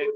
Not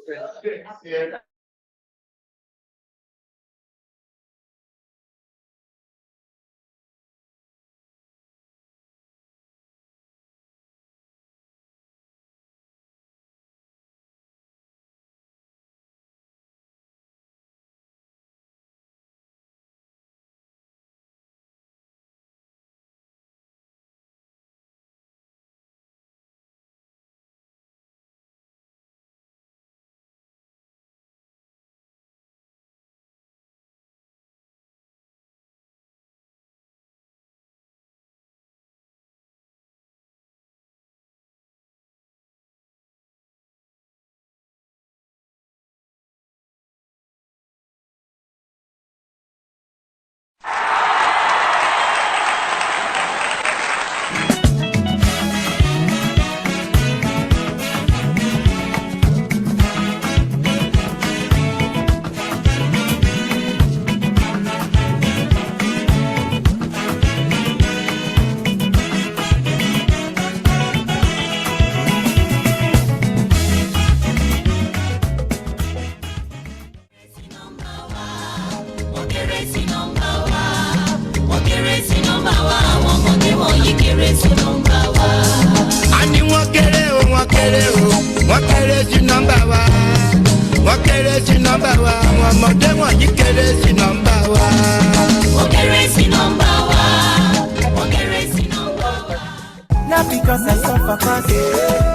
because I suffer fast,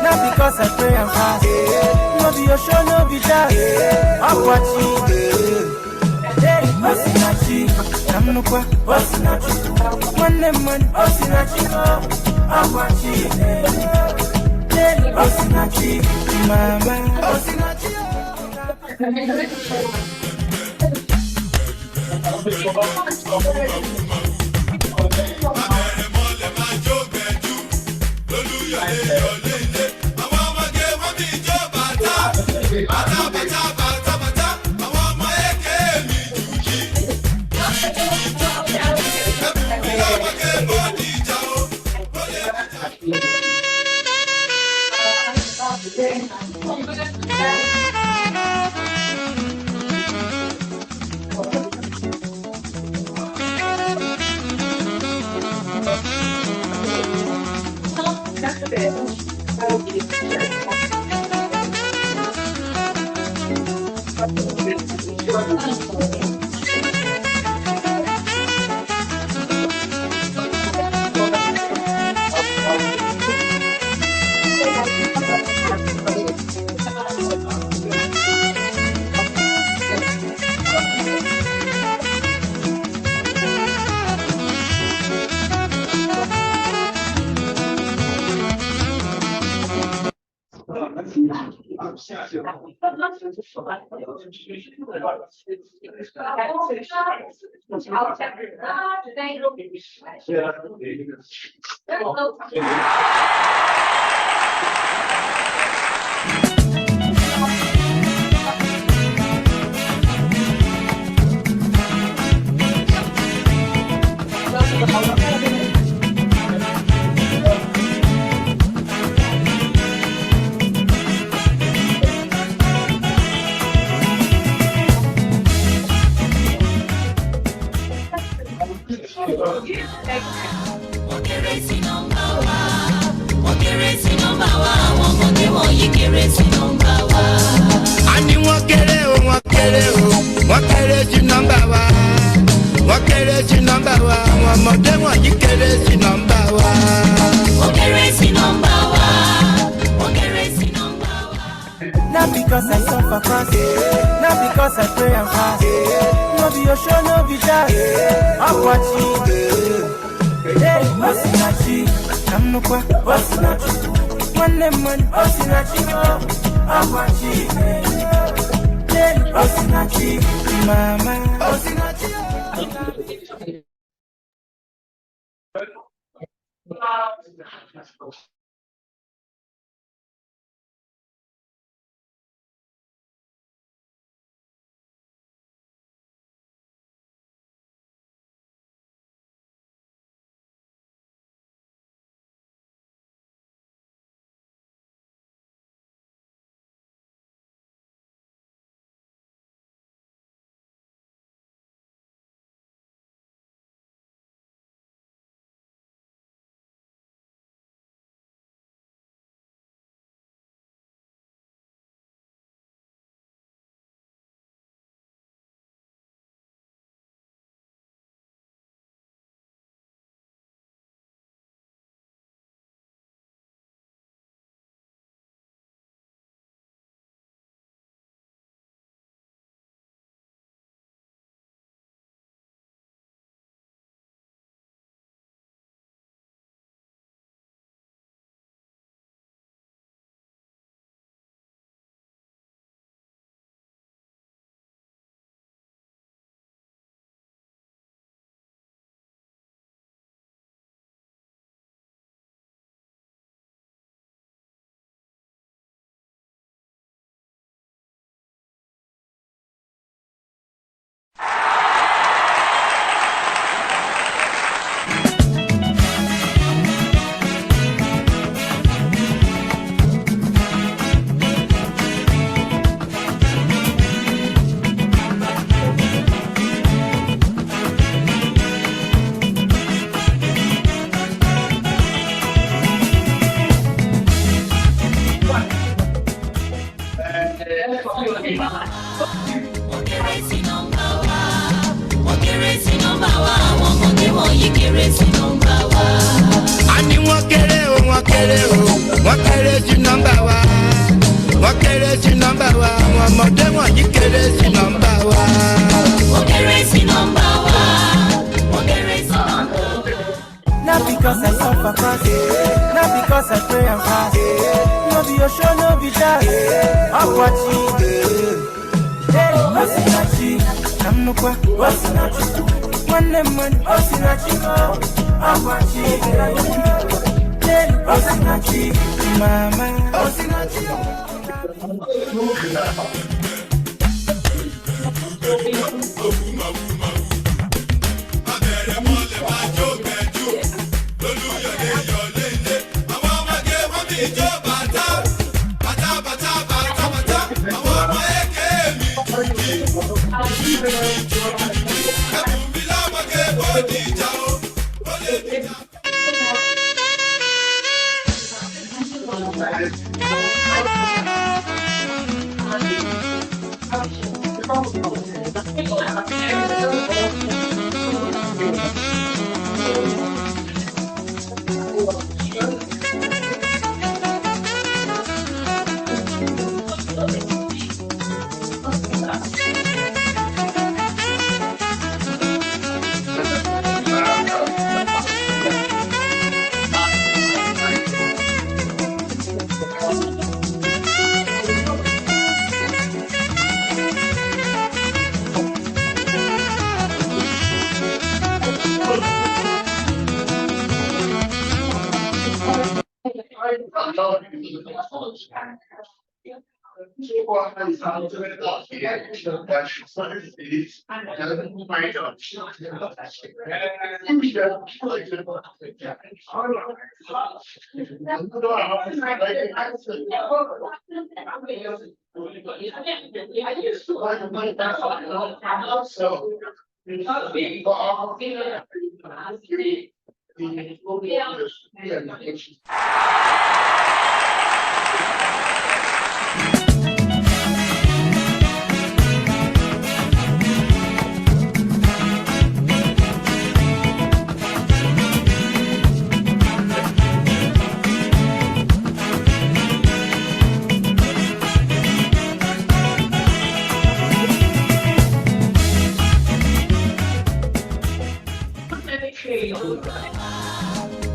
not because I pray and fast. No be your show, no be that. I'm watching. Hey, Osinachi, I'm no qua, Osinachi. One man, Osinachi, I'm watching. Hey, Osinachi, mama, Osinachi. Not because I suffer fast, not because I pray and fast. No be your show, no be that. I'm watching. Hey, Osinachi, I'm no qua, Osinachi. One man, Osinachi, I'm watching. Hey, Osinachi, mama, Osinachi. Wọ́n kéré sí nọ́mbà wa. Wọ́n kéré sí nọ́mbà wa. Àwọn ọmọdé wọ̀nyí kéré sí nọ́mbà wa. A ní wọ́n kéré o, wọ́n kéré o, wọ́n kéré sí nọ́mbà wa. Wọ́n kéré sí nọ́mbà wa. Àwọn ọmọdé wọ̀nyí kéré sí nọ́mbà wa. Wọ́n kéré sí nọ́mbà wa. Wọ́n kéré sí nọ́mbà wa. Not because I suffer fast, not because I pray and fast. No be your show, no be that. I'm watching. Hey, what's in a cheek? I'm no qua, what's in a cheek? One lemon, what's in a cheek? I'm watching. Hey, what's in a cheek? Mama, what's in a cheek?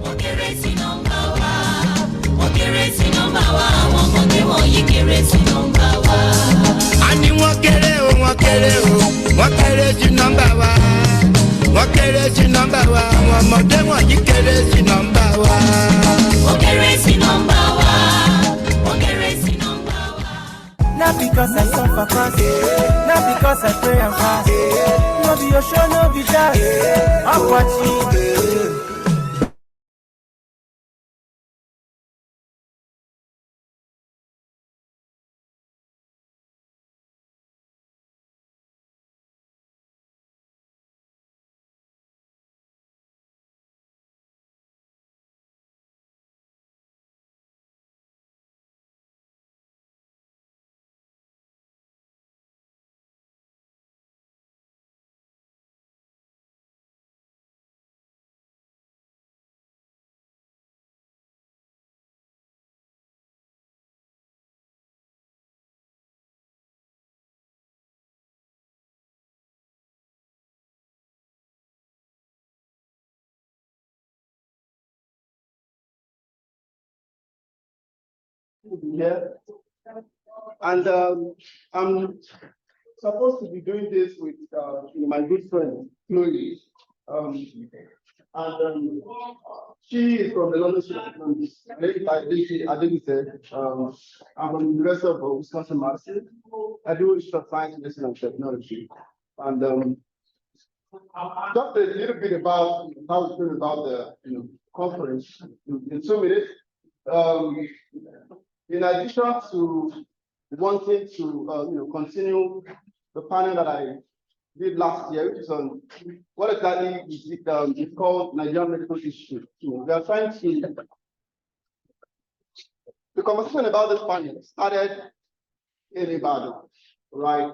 Wọ́n kéré sí nọ́mbà wa. Wọ́n kéré sí nọ́mbà wa. Àwọn ọmọdé wọ̀nyí kéré sí nọ́mbà wa. A ní wọ́n kéré o, wọ́n kéré o, wọ́n kéré sí nọ́mbà wa. Wọ́n kéré sí nọ́mbà wa. Àwọn ọmọdé wọ̀nyí kéré sí nọ́mbà wa. Wọ́n kéré sí nọ́mbà wa. Wọ́n kéré sí nọ́mbà wa. Not because I suffer fast, not because I pray and fast. No be your show, no be that. I'm watching. Yeah. And I'm supposed to be doing this with my good friend, Chloe. She is from the London School of Economics. I didn't say. I'm from the University of Wisconsin-Madison. I do structural science, medicine, and technology. And just a little bit about how we feel about the conference in 2 minutes. In addition to wanting to continue the panel that I did last year, which is on what exactly is it, it's called Nigerian Medical Institute. We are trying to, the conversation about this panel started in Ibadan, right?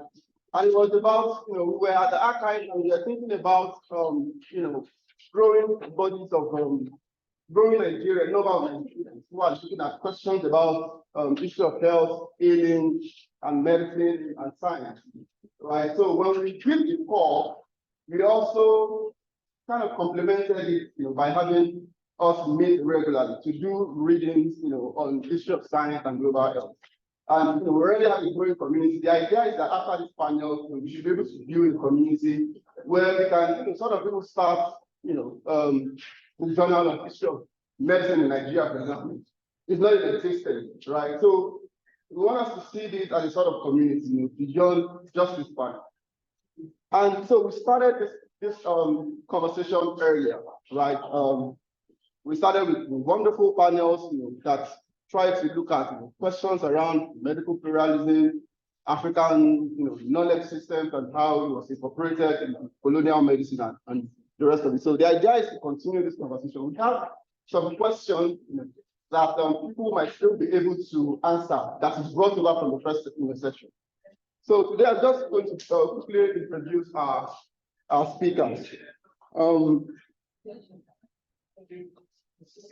And it was about, we were at the archive and we were thinking about, growing bodies of, growing Nigeria, number of Nigerians who are looking at questions about issue of health, healing, and medicine and science, right? So when we did the call, we also kind of complemented it, by having us meet regularly to do readings, on issue of science and global health. And we already have a growing community. The idea is that after this panel, we should be able to build a community where we can sort of people start, the journal of history of medicine in Nigeria, for example. It's not even existing, right? So we want us to see this as a sort of community, beyond just this panel. And so we started this conversation earlier, right? We started with wonderful panels, that try to look at questions around medical pluralism, African, knowledge systems, and how it was incorporated in colonial medicine and the rest of it. So the idea is to continue this conversation. We have some questions that people might still be able to answer that is brought over from the first session. So today I'm just going to quickly introduce our speakers.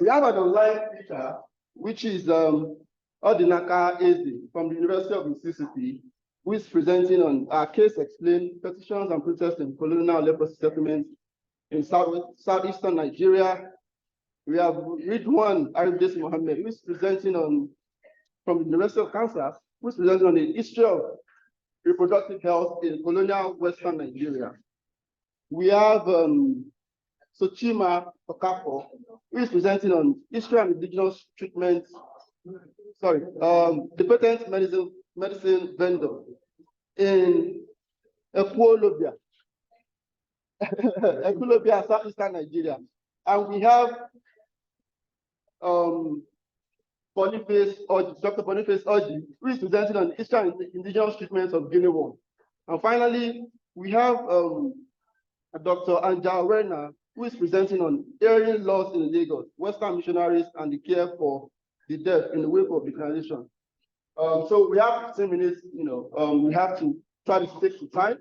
We have an online speaker, which is Odinaka Eze from the University of Mississippi, who is presenting on our case explained petitions and protests in colonial leprosy settlements in southeastern Nigeria. We have Ridwan Arifdesi Mohammed, who is presenting from the University of Kansas, who is presenting on the history of reproductive health in colonial western Nigeria. We have Sochima Okafor, who is presenting on history and indigenous treatments. Sorry, the patent medicine vendor in Equilobia, Equilobia, southeastern Nigeria. And we have Dr. Boniface Oji, who is presenting on history and indigenous treatments of Guinea worm. And finally, we have Dr. Anja Werner, who is presenting on hearing loss in Lagos, Western missionaries, and the care for the deaf in the wake of decolonization. So we have 15 minutes, we have to try to stick to time.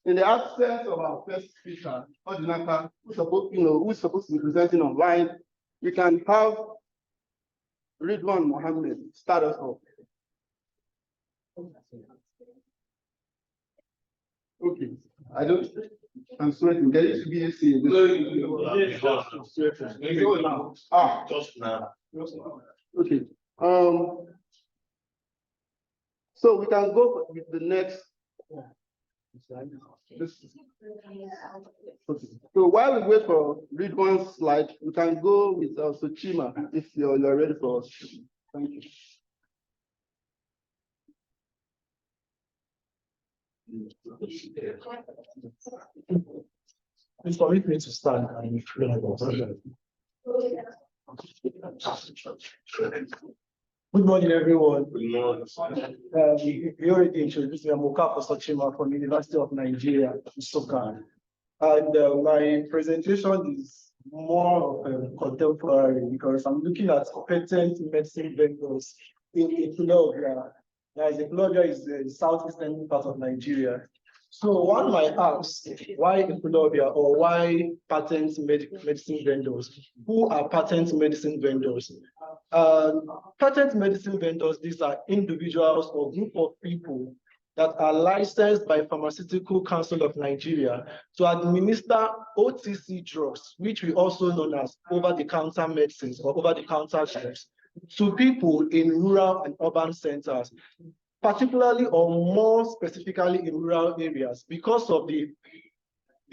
In the absence of our first speaker, Odinaka, who's supposed to be presenting online, we can have Ridwan Mohammed start us off. Okay, I'm sweating. There used to be a scene. Just now. Okay. So we can go with the next. Okay. So while we wait for Ridwan's slide, we can go with Sochima if you're ready for us. Thank you. Please permit me to stand and explain about Good morning, everyone. Good morning. You already introduced me. I'm Okafor Sochima from the University of Nigeria, Nsukka. And my presentation is more contemporary because I'm looking at patent medicine vendors in Equilobia. Equilobia is the southeastern part of Nigeria. So one might ask, why Equilobia or why patent medicine vendors? Who are patent medicine vendors? Patent medicine vendors, these are individuals or group of people that are licensed by Pharmaceutical Council of Nigeria to administer OTC drugs, which we also know as over-the-counter medicines or over-the-counter drugs, to people in rural and urban centers, particularly or more specifically in rural areas because of the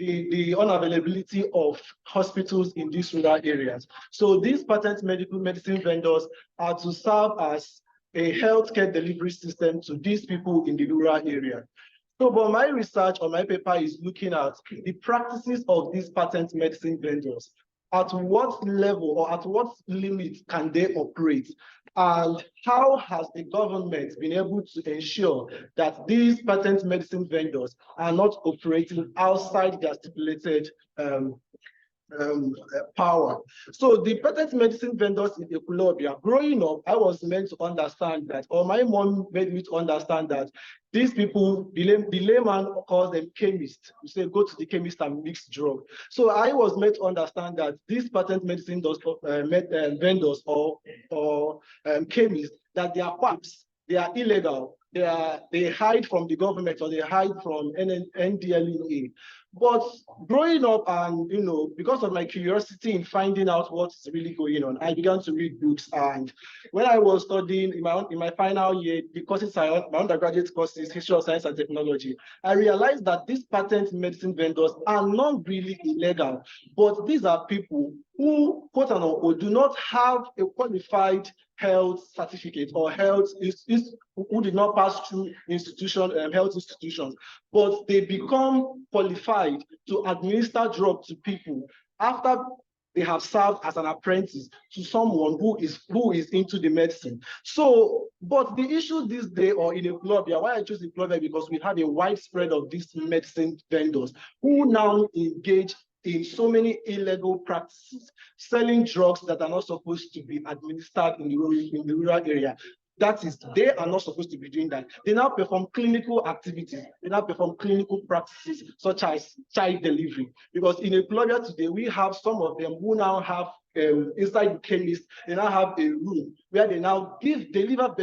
unavailability of hospitals in these rural areas. So these patent medicine vendors are to serve as a healthcare delivery system to these people in the rural area. So, but my research on my paper is looking at the practices of these patent medicine vendors. At what level or at what limit can they operate? And how has the government been able to ensure that these patent medicine vendors are not operating outside their stipulated power. So the patent medicine vendors in Equilobia, growing up, I was meant to understand that, or my mom made me to understand that these people, the layman calls them chemists. You say, go to the chemist and mix drug. So I was meant to understand that these patent medicine vendors or chemists, that they are quacks, they are illegal, they hide from the government or they hide from NDLEA. But growing up and, because of my curiosity in finding out what's really going on, I began to read books. And when I was studying in my final year, the courses my undergraduate courses, History of Science and Technology, I realized that these patent medicine vendors are not really illegal, but these are people who, quote unquote, do not have a qualified health certificate or who did not pass through health institutions, but they become qualified to administer drugs to people after they have served as an apprentice to someone who is into the medicine. So, but the issue this day, or in Equilobia, why I chose Equilobia, because we have a widespread of these medicine vendors who now engage in so many illegal practices, selling drugs that are not supposed to be administered in the rural area. That is, they are not supposed to be doing that. They now perform clinical activities. They now perform clinical practices such as child delivery. Because in Equilobia today, we have some of them who now have inside the chemist, they now have a room where they now deliver,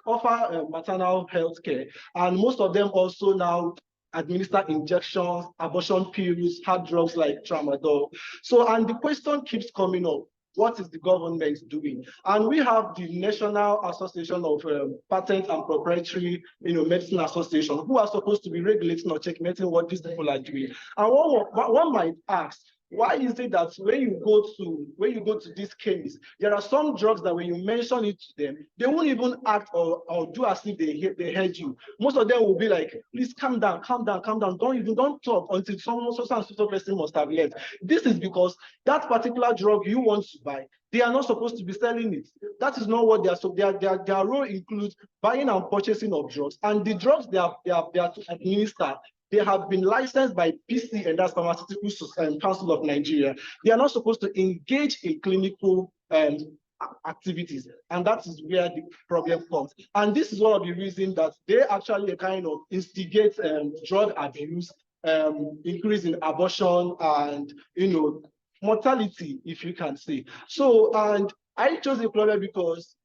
offer maternal health care. And most of them also now administer injections, abortion pills, hard drugs like tramadol. So, and the question keeps coming up, what is the government doing? And we have the National Association of Patent and Proprietary Medicine Association, who are supposed to be regulating or checkmating what these people are doing. And one might ask, why is it that when you go to these chemists, there are some drugs that when you mention it to them, they won't even act or do as if they heard you. Most of them will be like, please calm down, don't talk until some person must have left. This is because that particular drug you want to buy, they are not supposed to be selling it. That is not what they are. So their role includes buying and purchasing of drugs, and the drugs they are to administer, they have been licensed by PC, and that's Pharmaceutical Council of Nigeria. They are not supposed to engage in clinical activities, and that is where the problem comes. And this is one of the reasons that they actually kind of instigate drug abuse, increase in abortion, and mortality, if you can say. So, and I chose Equilobia because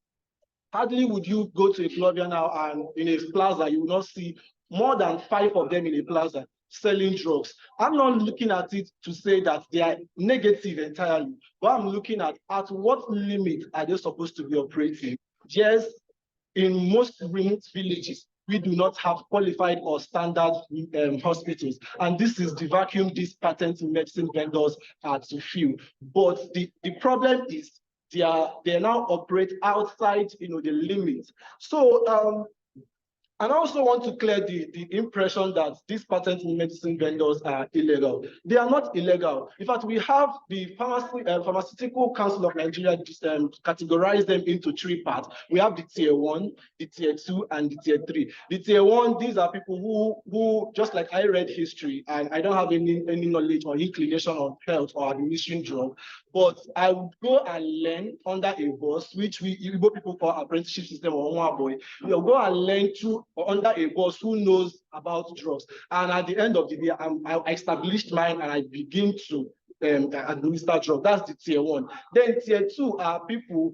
hardly would you go to Equilobia now and in a plaza, you will not see more than 5 of them in a plaza selling drugs. I'm not looking at it to say that they are negative entirely, but I'm looking at what limit are they supposed to be operating. Yes, in most remote villages, we do not have qualified or standard hospitals. And this is the vacuum these patent medicine vendors are to fill. But the problem is they now operate outside the limit. So and I also want to clear the impression that these patent medicine vendors are illegal. They are not illegal. In fact, we have the Pharmaceutical Council of Nigeria categorize them into 3 parts. We have the tier 1, the tier 2, and the tier 3. The tier 1, these are people who just like I read history, and I don't have any knowledge or inclination on health or administering drugs, but I would go and learn under a boss, which Igbo people call apprenticeship system or one boy. You'll go and learn under a boss who knows about drugs. And at the end of the day, I established mine and I begin to administer drugs. That's the tier 1. Then tier 2 are people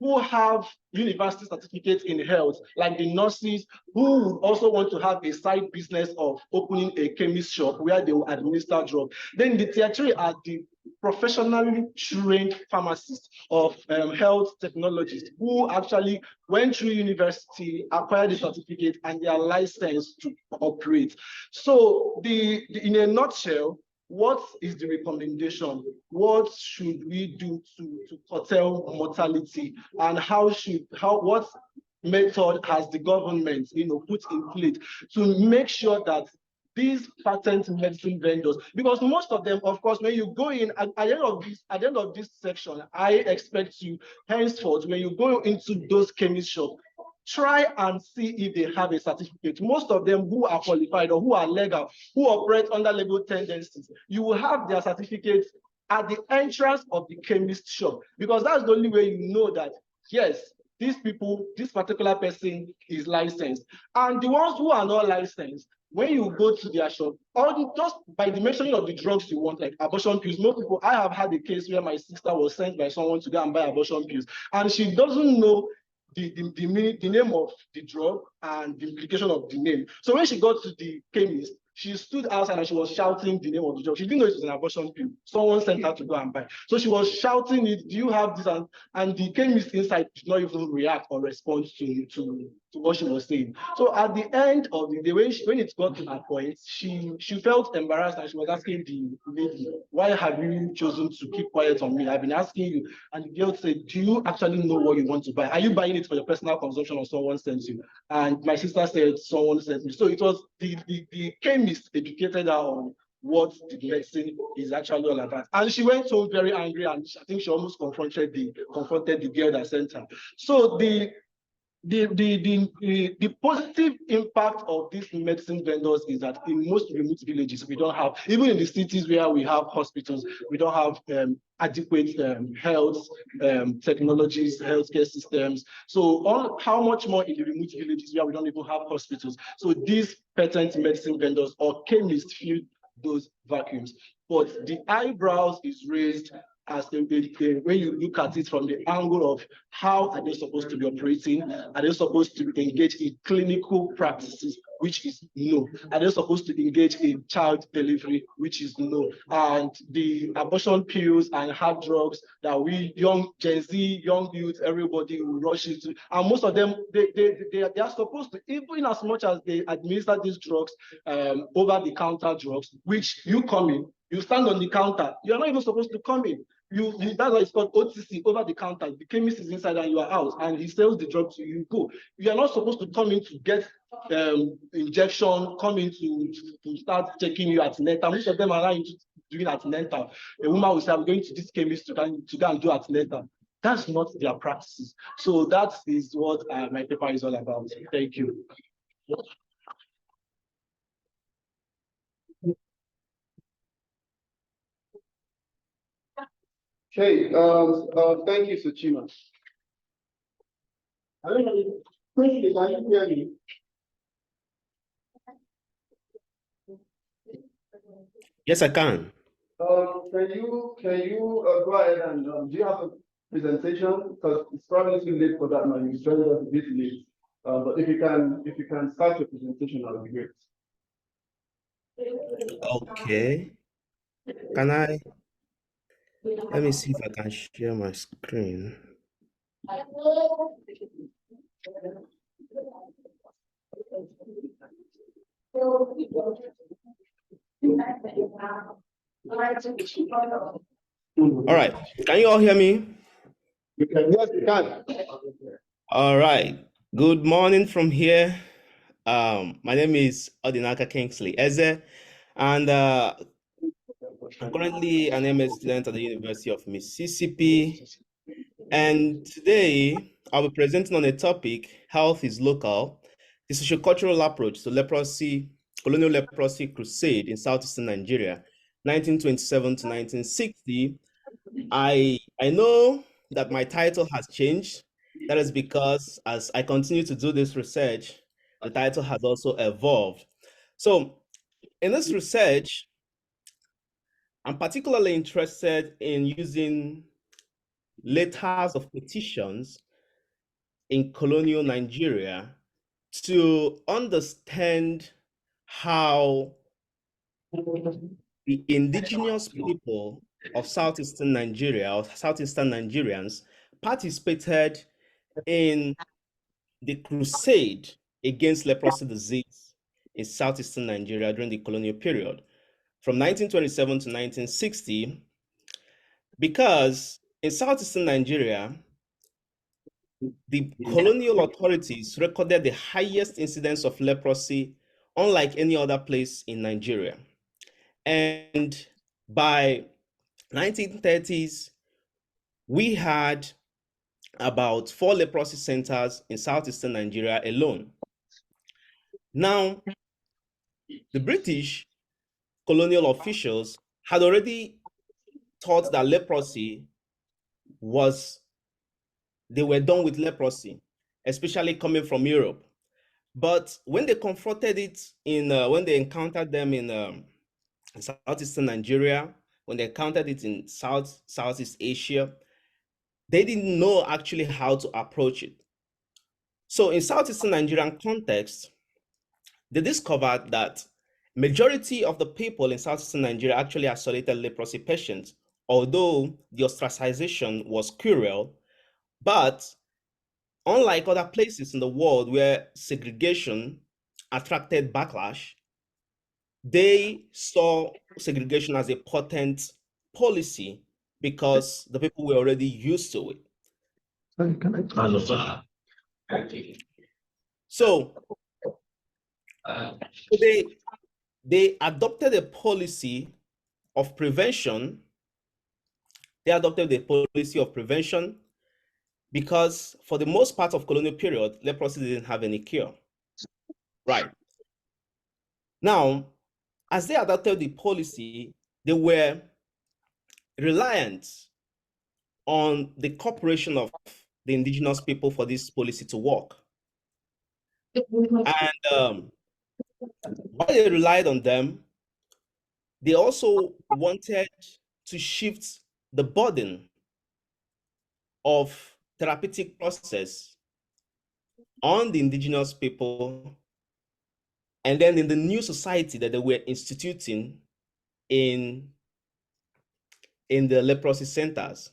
who have university certificates in health, like the nurses who would also want to have a side business of opening a chemist shop where they will administer drugs. Then the tier 3 are the professionally trained pharmacists of health technologists who actually went through university, acquired the certificate, and they are licensed to operate. So in a nutshell, what is the recommendation? What should we do to curtail mortality? And what method has the government put in place to make sure that these patent medicine vendors, because most of them, of course, when you go in at the end of this section, I expect you henceforth, when you go into those chemist shops, try and see if they have a certificate. Most of them who are qualified or who are legal, who operate under legal tendencies, you will have their certificates at the entrance of the chemist shop, because that's the only way you know that, yes, these people, this particular person is licensed. And the ones who are not licensed, when you go to their shop, just by the mentioning of the drugs you want, like abortion pills, most people, I have had a case where my sister was sent by someone to go and buy abortion pills, and she doesn't know the name of the drug and the implication of the name. So when she got to the chemist, she stood outside and she was shouting the name of the drug. She didn't know it was an abortion pill. Someone sent her to go and buy. So she was shouting it, do you have this? And the chemist inside did not even react or respond to what she was saying. So at the end of the day, when it got to that point, she felt embarrassed and she was asking the lady, why have you chosen to keep quiet on me? I've been asking you. And the girl said, do you actually know what you want to buy? Are you buying it for your personal consumption or someone sent you? And my sister said, someone sent me. So it was the chemist educated her on what the medicine is actually all about. And she went home very angry, and I think she almost confronted the girl that sent her. So the positive impact of these medicine vendors is that in most remote villages, we don't have, even in the cities where we have hospitals, we don't have adequate health technologies, healthcare systems. So how much more in the remote villages where we don't even have hospitals. So these patent medicine vendors or chemists fill those vacuums. But the eyebrows is raised as when you look at it from the angle of how are they supposed to be operating? Are they supposed to engage in clinical practices, which is no? Are they supposed to engage in child delivery, which is no? And the abortion pills and hard drugs that we young Gen Z, young youth, everybody will rush into, and most of them they are supposed to, even as much as they administer these drugs, over-the-counter drugs, which you come in, you stand on the counter, you're not even supposed to come in. That's why it's called OTC, over the counter. The chemist is inside and you are out, and he sells the drug to you. Go. You are not supposed to come in to get injection, come in to start checking you at antenatal. Most of them are not doing at antenatal. A woman will say, I'm going to this chemist to go and do at antenatal. That's not their practices. So that is what my paper is all about. Thank you. Okay, thank you, Sochima. Can you hear me? Yes, I can. Can you go ahead and do you have a presentation? Because it's probably too late for that now. You joined us a bit late. But if you can start your presentation, that would be great. Okay. Can I? Let me see if I can share my screen. All right. Can you all hear me? Yes, you can. All right. Good morning from here. My name is Odinaka Kingsley Eze, and I'm currently an MS student at the University of Mississippi. And today I'll be presenting on a topic, health is local, the sociocultural approach to leprosy, colonial leprosy crusade in southeastern Nigeria, 1927 to 1960. I know that my title has changed. That is because as I continue to do this research, the title has also evolved. So in this research, I'm particularly interested in using letters of petitions in colonial Nigeria to understand how the indigenous people of southeastern Nigeria or southeastern Nigerians participated in the crusade against leprosy disease in southeastern Nigeria during the colonial period from 1927 to 1960, because in southeastern Nigeria, the colonial authorities recorded the highest incidence of leprosy unlike any other place in Nigeria. And by 1930s, we had about 4 leprosy centers in southeastern Nigeria alone. Now, the British colonial officials had already thought that leprosy was, they were done with leprosy, especially coming from Europe. But when they confronted it when they encountered them in southeastern Nigeria, when they encountered it in Southeast Asia, they didn't know actually how to approach it. So in southeastern Nigerian context, they discovered that majority of the people in southeastern Nigeria actually isolated leprosy patients, although the ostracization was cruel. But unlike other places in the world where segregation attracted backlash, they saw segregation as a potent policy because the people were already used to it. So they adopted a policy of prevention. They adopted the policy of prevention because for the most part of colonial period, leprosy didn't have any cure. Right. Now, as they adopted the policy, they were reliant on the cooperation of the indigenous people for this policy to work. And while they relied on them, they also wanted to shift the burden of therapeutic process on the indigenous people, and then in the new society that they were instituting in the leprosy centers.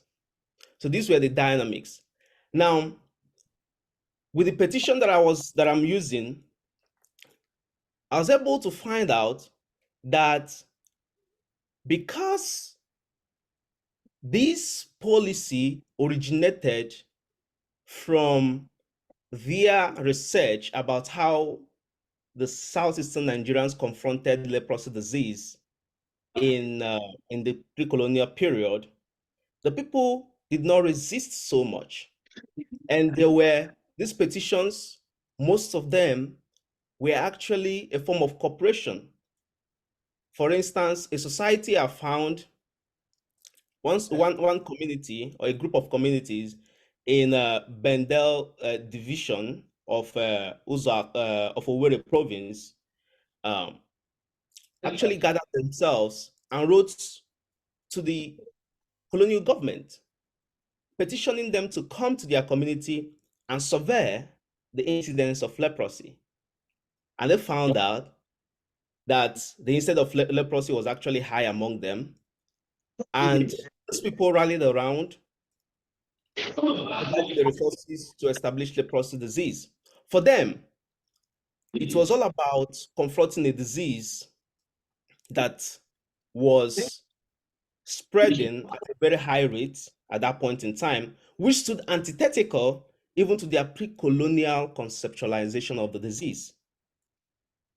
So these were the dynamics. Now, with the petition that I'm using, I was able to find out that because this policy originated from their research about how the southeastern Nigerians confronted leprosy disease in the pre-colonial period, the people did not resist so much. And there were these petitions, most of them were actually a form of cooperation. For instance, a society I found one community or a group of communities in Bendel division of Owerri province actually gathered themselves and wrote to the colonial government, petitioning them to come to their community and survey the incidence of leprosy. And they found out that the incidence of leprosy was actually high among them. And these people rallied around the resources to establish leprosy disease. For them, it was all about confronting a disease that was spreading at a very high rate at that point in time, which stood antithetical even to their pre-colonial conceptualization of the disease.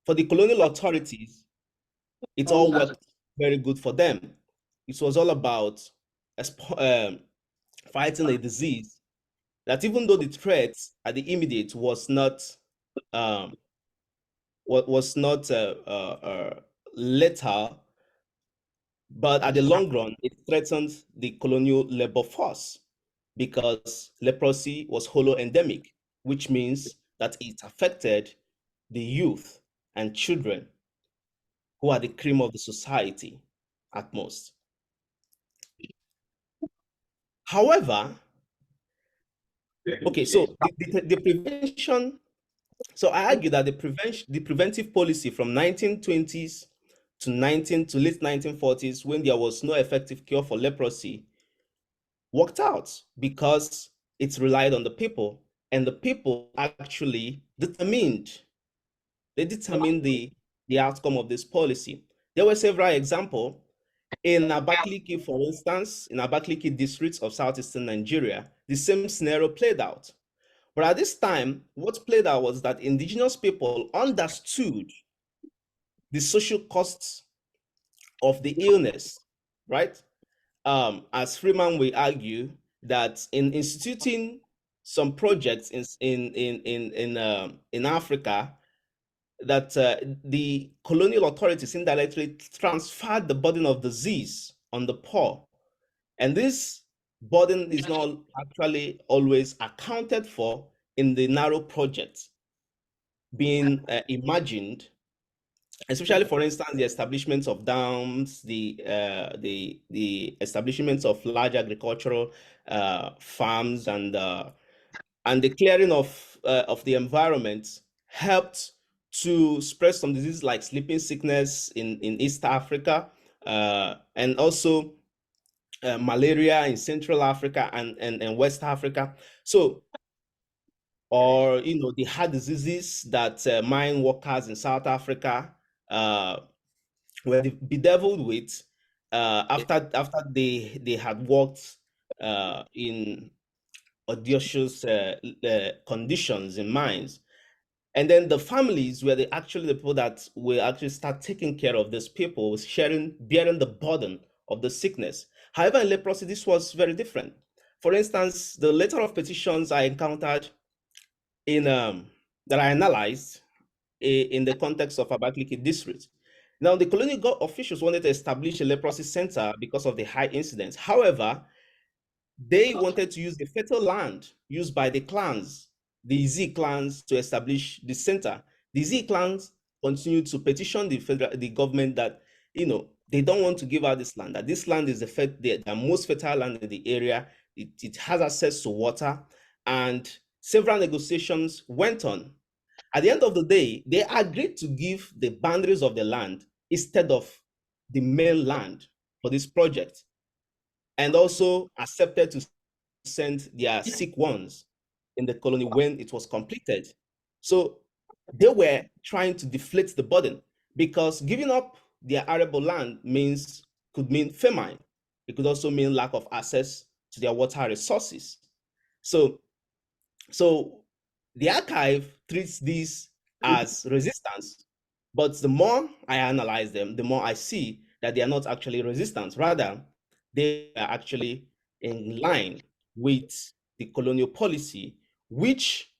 For the colonial authorities, it all worked very good for them. It was all about fighting a disease that, even though the threat at the immediate was not lethal, but at the long run, it threatened the colonial labor force because leprosy was holo-endemic, which means that it affected the youth and children who are the cream of the society at most. However, okay, so the prevention, so I argue that the preventive policy from 1920s to late 1940s, when there was no effective cure for leprosy, worked out because it relied on the people, and the people actually determined the outcome of this policy. There were several examples. In Abakaliki, for instance, in Abakaliki districts of southeastern Nigeria, the same scenario played out. But at this time, what played out was that indigenous people understood the social costs of the illness, right? As Freeman will argue that in instituting some projects in Africa, that the colonial authorities indirectly transferred the burden of disease on the poor And this burden is not actually always accounted for in the narrow projects being imagined, especially, for instance, the establishment of dams, the establishment of large agricultural farms, and the clearing of the environment helped to spread some diseases like sleeping sickness in East Africa, and also malaria in Central Africa and West Africa. So, or the heart diseases that mine workers in South Africa were bedeviled with after they had worked in audacious conditions in mines. And then the families were actually the people that will actually start taking care of these people, bearing the burden of the sickness. However, in leprosy, this was very different. For instance, the letter of petitions I encountered that I analyzed in the context of Abakaliki district. Now, the colonial officials wanted to establish a leprosy center because of the high incidence. However, they wanted to use the fertile land used by the clans, the Ezi clans, to establish the center. The Ezi clans continued to petition the government that they don't want to give out this land, that this land is the most fertile land in the area. It has access to water, and several negotiations went on. At the end of the day, they agreed to give the boundaries of the land instead of the main land for this project, and also accepted to send their sick ones in the colony when it was completed. So they were trying to deflate the burden, because giving up their arable land could mean famine. It could also mean lack of access to their water resources. So the archive treats this as resistance, but the more I analyze them, the more I see that they are not actually resistance. Rather, they are actually in line with the colonial policy, which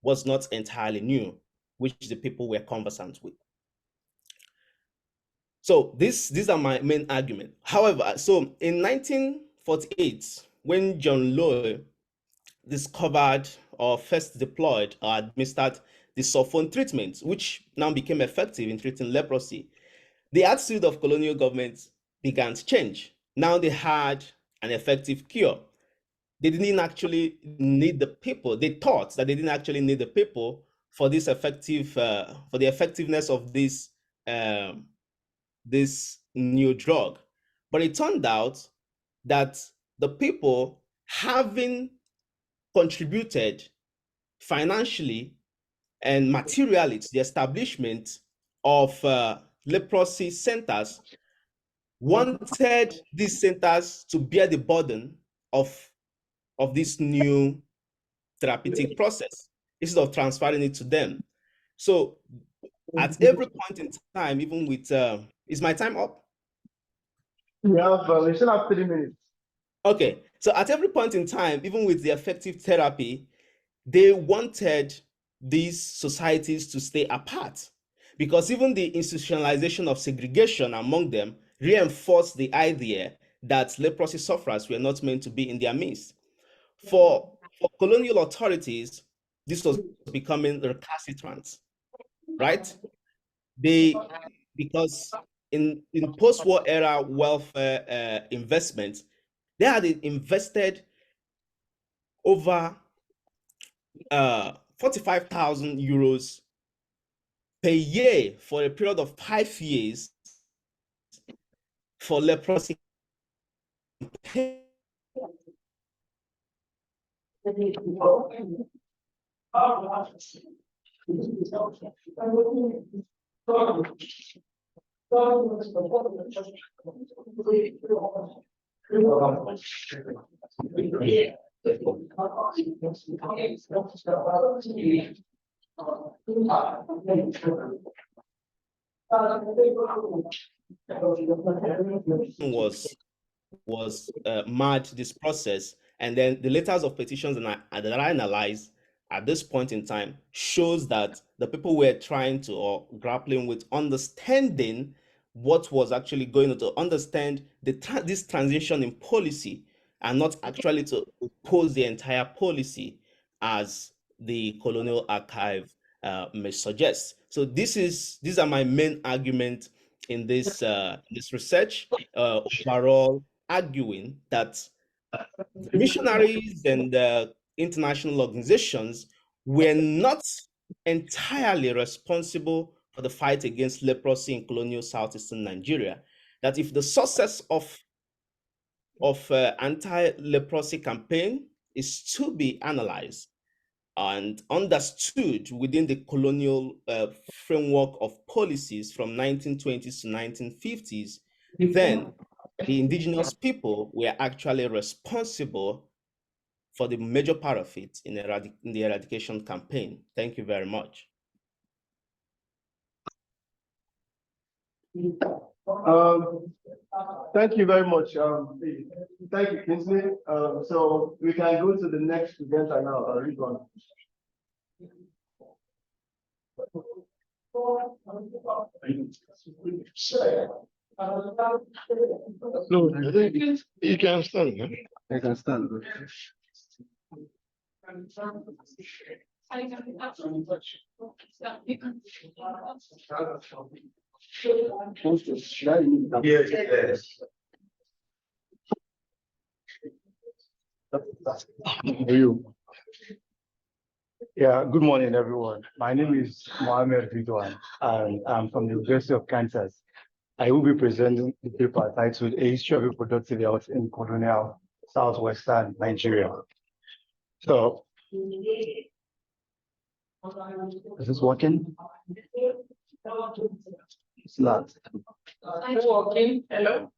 was not entirely new, which the people were conversant with. So these are my main argument. However, so in 1948, when John Lowe discovered or first deployed or administered the sulfone treatment, which now became effective in treating leprosy, the attitude of colonial governments began to change. Now they had an effective cure. They didn't actually need the people. They thought that they didn't actually need the people for this for the effectiveness of this new drug. But it turned out that the people, having contributed financially and materially to the establishment of leprosy centers, wanted these centers to bear the burden of this new therapeutic process instead of transferring it to them. So at every point in time, even with is my time up? Yeah, but we still have 3 minutes. Okay, so at every point in time, even with the effective therapy, they wanted these societies to stay apart, because even the institutionalization of segregation among them reinforced the idea that leprosy sufferers were not meant to be in their midst. For colonial authorities, this was becoming recalcitrant, right? Because in post-war era welfare investments, they had invested over 45,000 euros per year for a period of 5 years for leprosy. was mad this process, and then the letters of petitions that I analyzed at this point in time shows that the people were trying to or grappling with understanding what was actually going on, to understand this transition in policy and not actually to oppose the entire policy as the Colonial Archive may suggest. So these are my main arguments in this this research, overall arguing that missionaries and international organizations were not entirely responsible for the fight against leprosy in colonial southeastern Nigeria. That if the success of anti-leprosy campaign is to be analyzed and understood within the colonial framework of policies from 1920s to 1950s, then the indigenous people were actually responsible for the major part of it in the eradication campaign. Thank you very much. Thank you very much. Thank you, Kingsley. So we can go to the next presenter now, Ridwan. No, I think you can stand. Huh? I can stand. Yes. You. Yeah, good morning, everyone. My name is Mohamed Ridwan, and I'm from the University of Kansas. I will be presenting the paper titled A History of Reproductive Health in Colonial Southwestern Nigeria. So, is this working? It's not. It's working. Hello.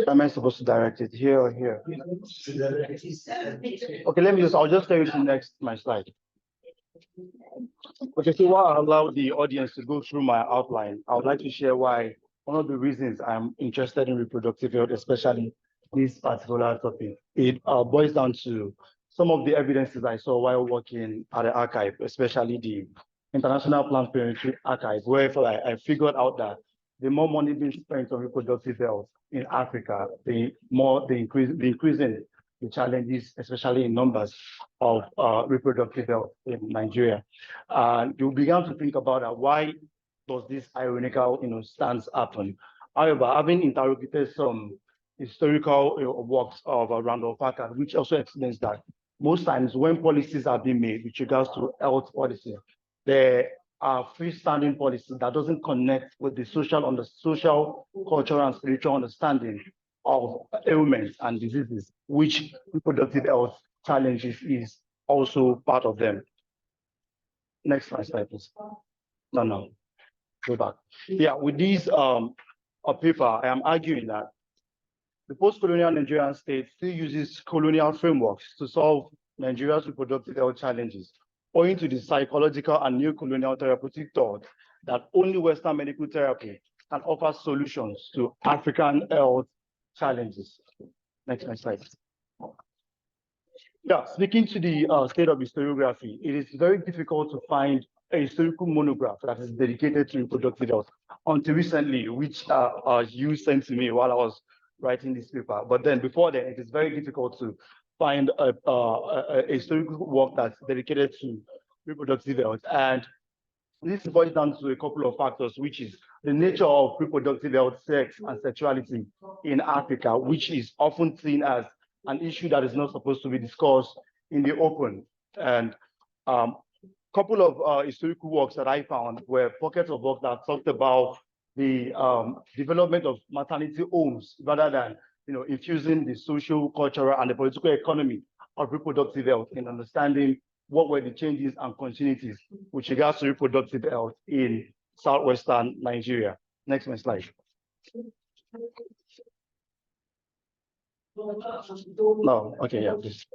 Am I supposed to direct it here or here? Okay, I'll just tell you to next my slide. Okay, so while I allow the audience to go through my outline, I would like to share why one of the reasons I'm interested in reproductive health, especially this particular topic. It boils down to some of the evidences I saw while working at the archive, especially the International Planned Parenthood Archive, where I figured out that the more money being spent on reproductive health in Africa, the increasing the challenges, especially in numbers of reproductive health in Nigeria. And you began to think about why does this ironical stance happen? However, having interrogated some historical works of Randolph Packard, which also explains that most times when policies are being made with regards to health policy, there are freestanding policies that doesn't connect with the social, cultural, and spiritual understanding of ailments and diseases, which reproductive health challenges is also part of them. Next slide, please. No, go back. Yeah, with this paper, I am arguing that the post-colonial Nigerian state still uses colonial frameworks to solve Nigeria's reproductive health challenges, owing to the psychological and neo-colonial therapeutic thought that only Western medical therapy can offer solutions to African health challenges. Next slide. Yeah, speaking to the state of historiography, it is very difficult to find a historical monograph that is dedicated to reproductive health until recently, which you sent to me while I was writing this paper. But then before then, it is very difficult to find a historical work that's dedicated to reproductive health. And this boils down to a couple of factors, which is the nature of reproductive health, sex, and sexuality in Africa, which is often seen as an issue that is not supposed to be discussed in the open. And a couple of historical works that I found were pockets of work that talked about the development of maternity homes rather than infusing the social, cultural, and the political economy of reproductive health in understanding what were the changes and continuities with regards to reproductive health in southwestern Nigeria. Next slide. No, okay, yeah, please.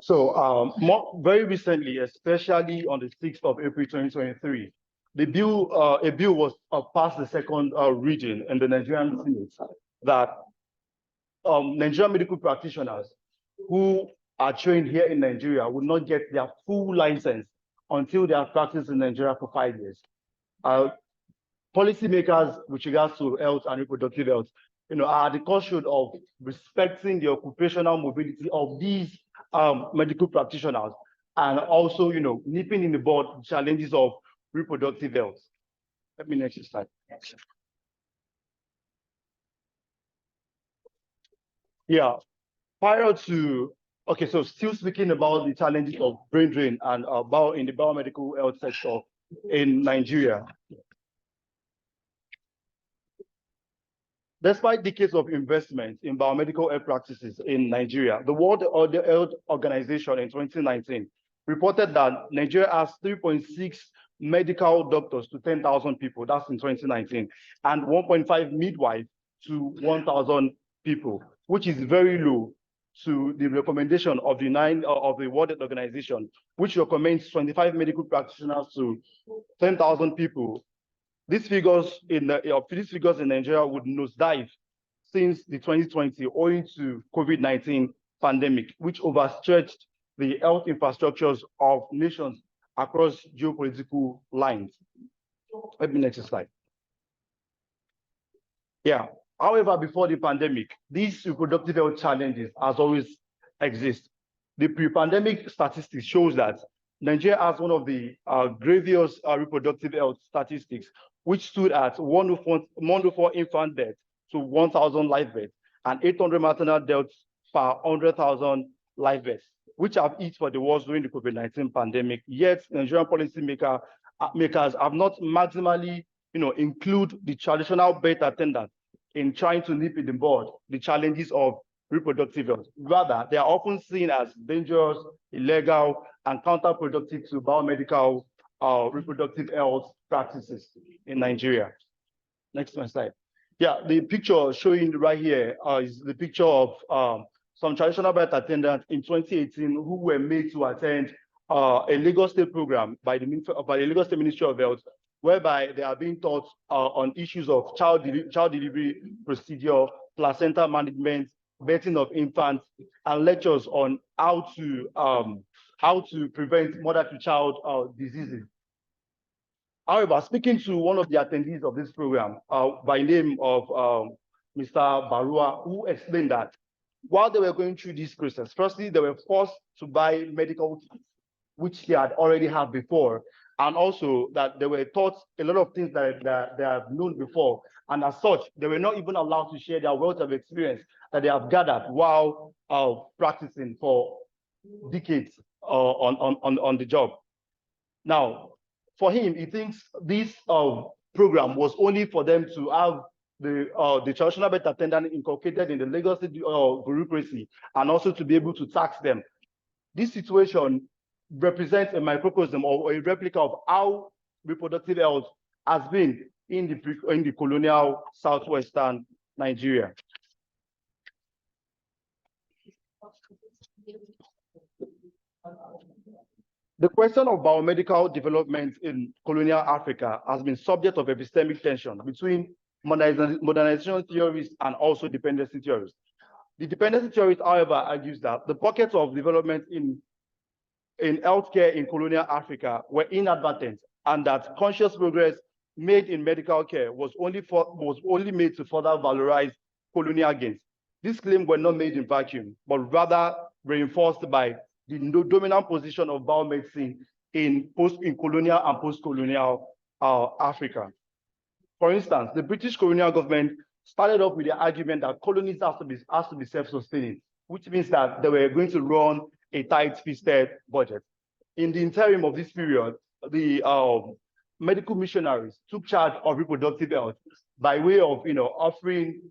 So very recently, especially on the 6th of April 2023, a bill was passed the second reading in the Nigerian Senate that Nigerian medical practitioners who are trained here in Nigeria will not get their full license until they have practiced in Nigeria for 5 years. Policymakers with regards to health and reproductive health are at the crossroad of respecting the occupational mobility of these medical practitioners, and also, nipping in the bud challenges of reproductive health. Let me next slide. Yeah, prior to, okay, so still speaking about the challenges of brain drain and in the biomedical health sector in Nigeria. Despite decades of investment in biomedical health practices in Nigeria, the World Health Organization in 2019 reported that Nigeria has 3.6 medical doctors to 10,000 people, that's in 2019, and 1.5 midwives to 1,000 people, which is very low to the recommendation of the World Health Organization, which recommends 25 medical practitioners to 10,000 people. These figures in Nigeria would nosedive since the 2020 owing to COVID-19 pandemic, which overstretched the health infrastructures of nations across geopolitical lines. Let me next slide. Yeah. However, before the pandemic, these reproductive health challenges has always exist. The pre-pandemic statistics shows that Nigeria has one of the gravest reproductive health statistics, which stood at 104 infant deaths to 1,000 live births and 800 maternal deaths per 100,000 live births, which have hit for the worst during the COVID-19 pandemic. Yet, Nigerian policy makers have not maximally, include the traditional birth attendant in trying to nip in the bud the challenges of reproductive health. Rather, they are often seen as dangerous, illegal, and counterproductive to biomedical reproductive health practices in Nigeria. Next one slide. Yeah, the picture showing right here is the picture of some traditional birth attendants in 2018 who were made to attend a Lagos State program by the Lagos State Ministry of Health, whereby they are being taught on issues of child delivery procedure, placenta management, birthing of infants, and lectures on how to prevent mother-to-child diseases. However, speaking to one of the attendees of this program by name of Mr. Barua, who explained that while they were going through this process, firstly, they were forced to buy medical kits, which they had already had before, and also that they were taught a lot of things that they have known before, and as such, they were not even allowed to share their wealth of experience that they have gathered while practicing for decades on the job. Now, for him, he thinks this program was only for them to have the traditional birth attendant inculcated in the Lagos bureaucracy, and also to be able to tax them. This situation represents a microcosm or a replica of how reproductive health has been in the colonial southwestern Nigeria. The question of biomedical development in colonial Africa has been subject of epistemic tension between modernization theorists and also dependency theorists. The dependency theorist, however, argues that the pockets of development in healthcare in colonial Africa were inadvertent, and that conscious progress made in medical care was only made to further valorize colonial gains. These claims were not made in vacuum, but rather reinforced by the dominant position of biomedicine in colonial and post-colonial Africa. For instance, the British colonial government started off with the argument that colonies has to be self-sustaining, which means that they were going to run a tight-fisted budget. In the interim of this period, the medical missionaries took charge of reproductive health by way of offering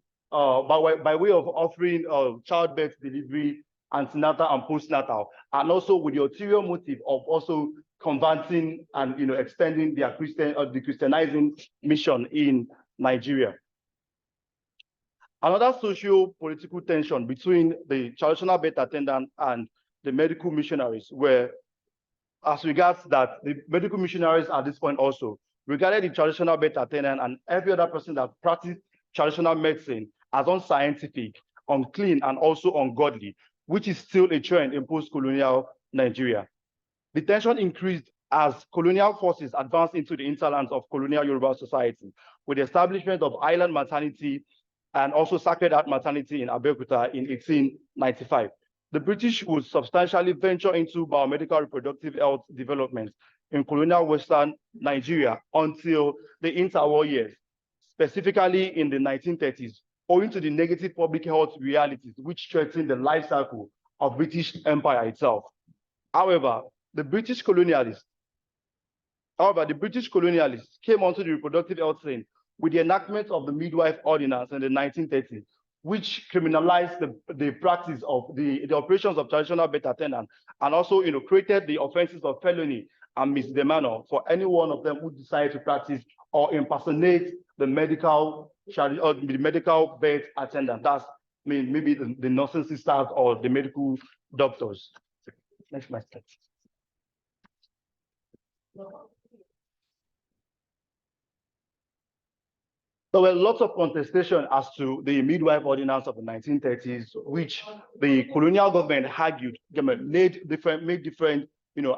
childbirth, delivery, antenatal and postnatal, and also with the ulterior motive of also converting and extending their the Christianizing mission in Nigeria. Another socio-political tension between the traditional birth attendant and the medical missionaries were as regards that the medical missionaries at this point also regarded the traditional birth attendant and every other person that practiced traditional medicine as unscientific, unclean, and also ungodly, which is still a trend in post-colonial Nigeria. The tension increased as colonial forces advanced into the hinterlands of colonial Yoruba society with the establishment of island maternity and also Sacred Heart Maternity in Abeokuta in 1895. The British would substantially venture into biomedical reproductive health development in colonial Western Nigeria until the interwar years, specifically in the 1930s, owing to the negative public health realities which threatened the life cycle of British Empire itself. However, the British colonialists came onto the reproductive health scene with the enactment of the Midwife Ordinance in the 1930s, which criminalized the practice of the operations of traditional birth attendants, and also created the offenses of felony and misdemeanor for any one of them who decide to practice or impersonate the medical birth attendant. That's maybe the nursing sisters or the medical doctors. Next slide. There were lots of contestation as to the Midwife Ordinance of the 1930s, which the colonial government argued, made different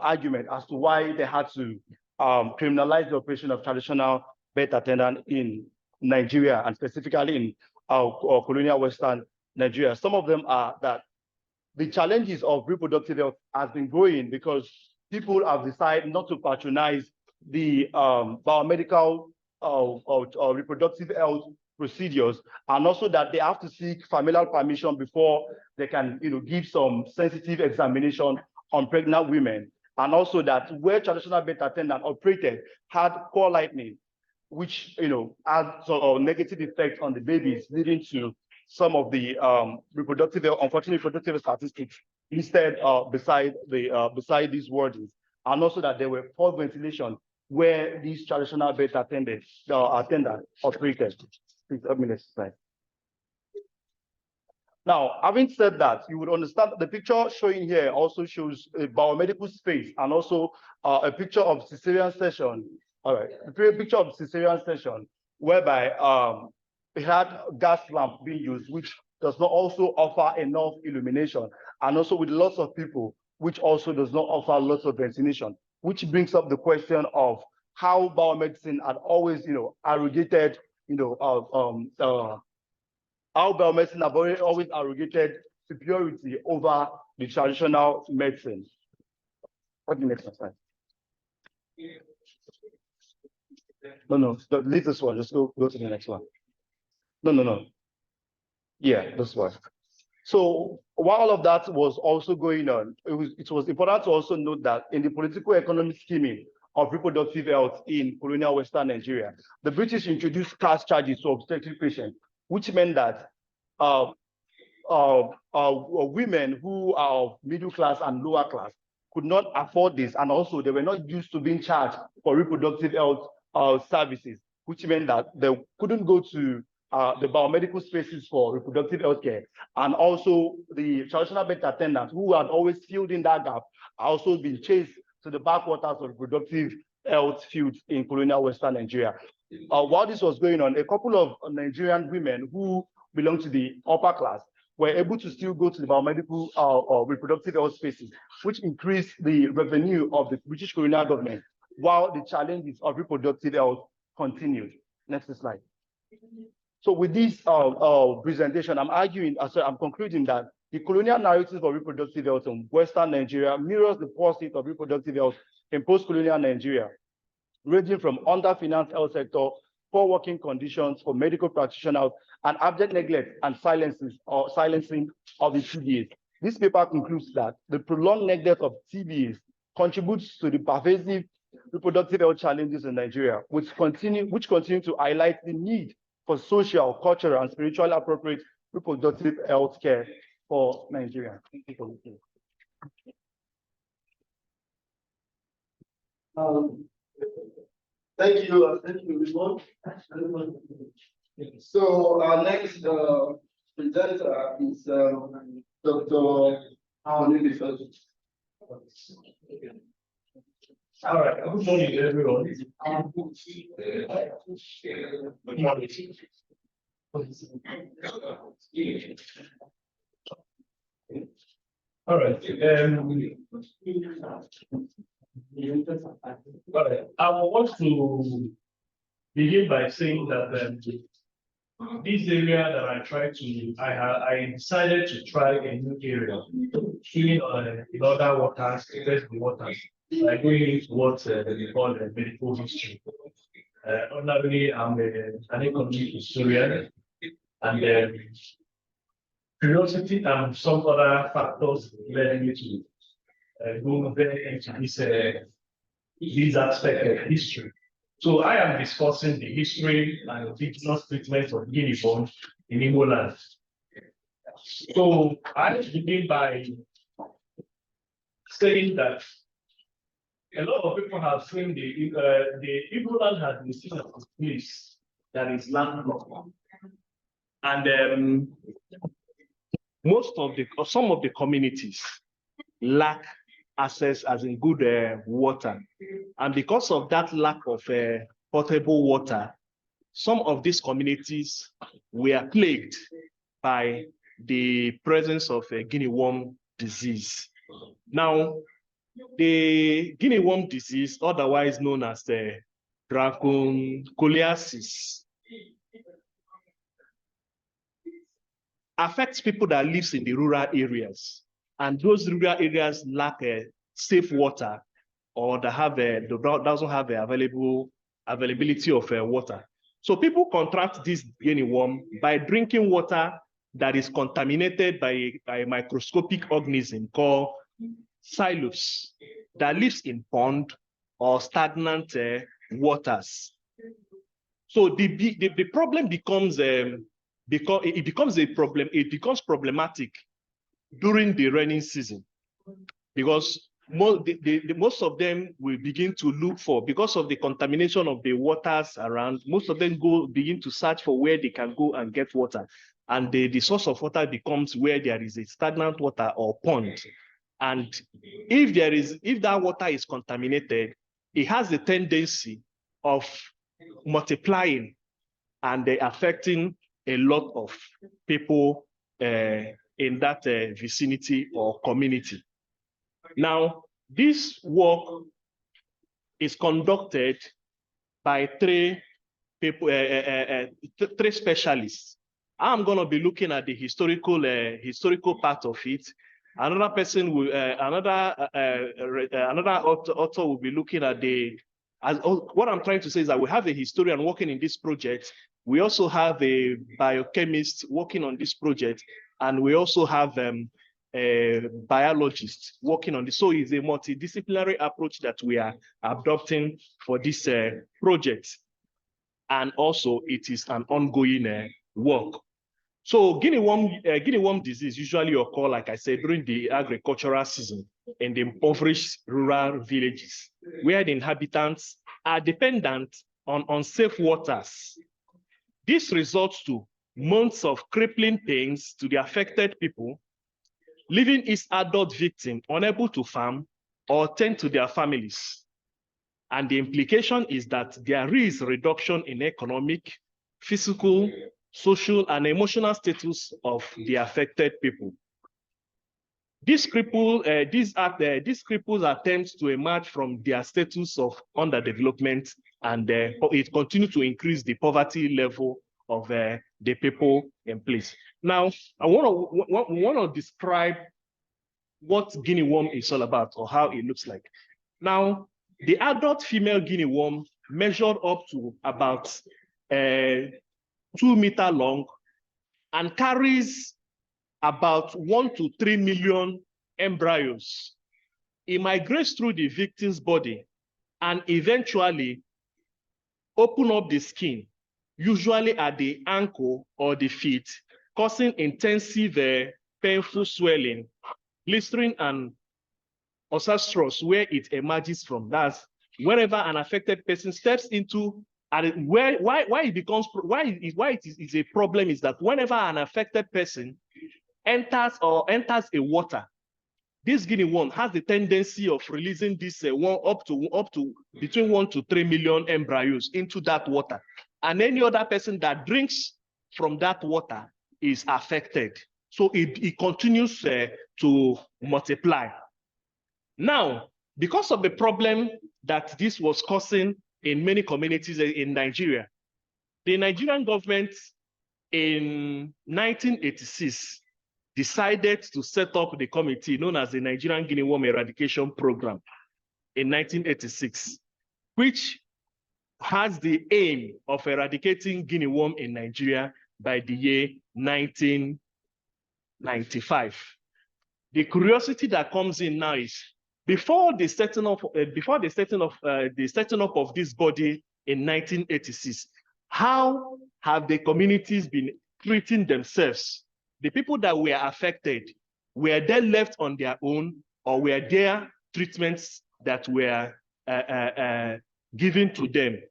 argument as to why they had to criminalize the operation of traditional birth attendant in Nigeria, and specifically in colonial Western Nigeria. Some of them are that the challenges of reproductive health has been growing because people have decided not to patronize the biomedical reproductive health procedures, and also that they have to seek familial permission before they can give some sensitive examination on pregnant women, and also that where traditional birth attendant operated had poor lighting, which had a negative effect on the babies, leading to some of the unfortunate reproductive statistics listed beside these wordings, and also that there were poor ventilation where these traditional birth attendants operated. Please, next slide. Now, having said that, you would understand that the picture showing here also shows a biomedical space and also a picture of cesarean section. All right, a picture of cesarean section whereby it had gas lamp being used, which does not also offer enough illumination, and also with lots of people, which also does not offer lots of ventilation, which brings up the question of how biomedicine had always, arrogated, how biomedicine have always arrogated superiority over the traditional medicine. What the next slide? No, leave this one. Just go to the next one. No. Yeah, this one. So while all of that was also going on, it was important to also note that in the political economic scheming of reproductive health in colonial Western Nigeria, the British introduced caste charges to obstetric patients, which meant that women who are of middle class and lower class could not afford this, and also they were not used to being charged for reproductive health services, which meant that they couldn't go to the biomedical spaces for reproductive health care. And also the traditional birth attendants who had always filled in that gap are also being chased to the backwaters of reproductive health fields in colonial Western Nigeria. While this was going on, a couple of Nigerian women who belong to the upper class were able to still go to the biomedical reproductive health spaces, which increased the revenue of the British colonial government, while the challenges of reproductive health continued. Next slide. So with this presentation, I'm concluding that the colonial narrative of reproductive health in Western Nigeria mirrors the poor state of reproductive health in post-colonial Nigeria, ranging from under-financed health sector, poor working conditions for medical practitioners, and abject neglect and silencing of the TBAs. This paper concludes that the prolonged neglect of TBAs contributes to the pervasive reproductive health challenges in Nigeria, which continue to highlight the need for social, cultural, and spiritually appropriate reproductive health care for Nigeria. Thank you, everyone. So our next presenter is Dr. Onyebisoji. All right. Good morning, everyone. Good morning. All right. I want to begin by saying that this area that I decided to try a new area, healing in other waters, test the waters, like going into what they call medical history. Ordinarily, I'm an economic historian, and curiosity and some other factors led me to go very into this aspect of history. So I am discussing the history and indigenous treatment of guinea worm in Igbo land. So I begin by saying that a lot of people have seen the Igbo land has been seen as a place that is landlocked, and some of the communities lack access as in good water, and because of that lack of potable water, some of these communities were plagued by the presence of guinea worm disease. Now, the guinea worm disease, otherwise known as the dracunculiasis, affects people that live in the rural areas, and those rural areas lack safe water, or that have doesn't have the availability of water. So people contract this guinea worm by drinking water that is contaminated by a microscopic organism called Xylus that lives in pond or stagnant waters. So the problem becomes because it becomes problematic during the rainy season, because most of them will begin to look for, because of the contamination of the waters around, most of them begin to search for where they can go and get water. And the source of water becomes where there is a stagnant water or pond. And if that water is contaminated, it has a tendency of multiplying and affecting a lot of people in that vicinity or community. Now, this work is conducted by three people, three specialists. I'm going to be looking at the historical part of it. Another person will, another author will be looking at what I'm trying to say is that we have a historian working in this project. We also have a biochemist working on this project, and we also have a biologist working on this. So it's a multidisciplinary approach that we are adopting for this project. And also it is an ongoing work. So guinea worm disease usually occur, like I said, during the agricultural season in the impoverished rural villages, where the inhabitants are dependent on unsafe waters. This results to months of crippling pains to the affected people, leaving its adult victim unable to farm or tend to their families. And the implication is that there is a reduction in economic, physical, social, and emotional status of the affected people. These cripples attempt to emerge from their status of underdevelopment, and it continues to increase the poverty level of the people in place. Now, I want to describe what guinea worm is all about, or how it looks like. Now, the adult female guinea worm measured up to about 2 meters long and carries about 1 to 3 million embryos. It migrates through the victim's body and eventually open up the skin, usually at the ankle or the feet, causing intensive painful swelling, blistering, and osastrus where it emerges from. That's wherever an affected person steps into. And why it is a problem is that whenever an affected person enters a water, this guinea worm has the tendency of releasing this up to between 1 to 3 million embryos into that water, and any other person that drinks from that water is affected. So it continues to multiply. Now, because of the problem that this was causing in many communities in Nigeria, the Nigerian government in 1986 decided to set up the committee known as the Nigerian Guinea Worm Eradication Program in 1986, which has the aim of eradicating guinea worm in Nigeria by the year 1995. The curiosity that comes in now is before the setting up of this body in 1986, how have the communities been treating themselves? The people that were affected, were they left on their own, or were there treatments that were given to them?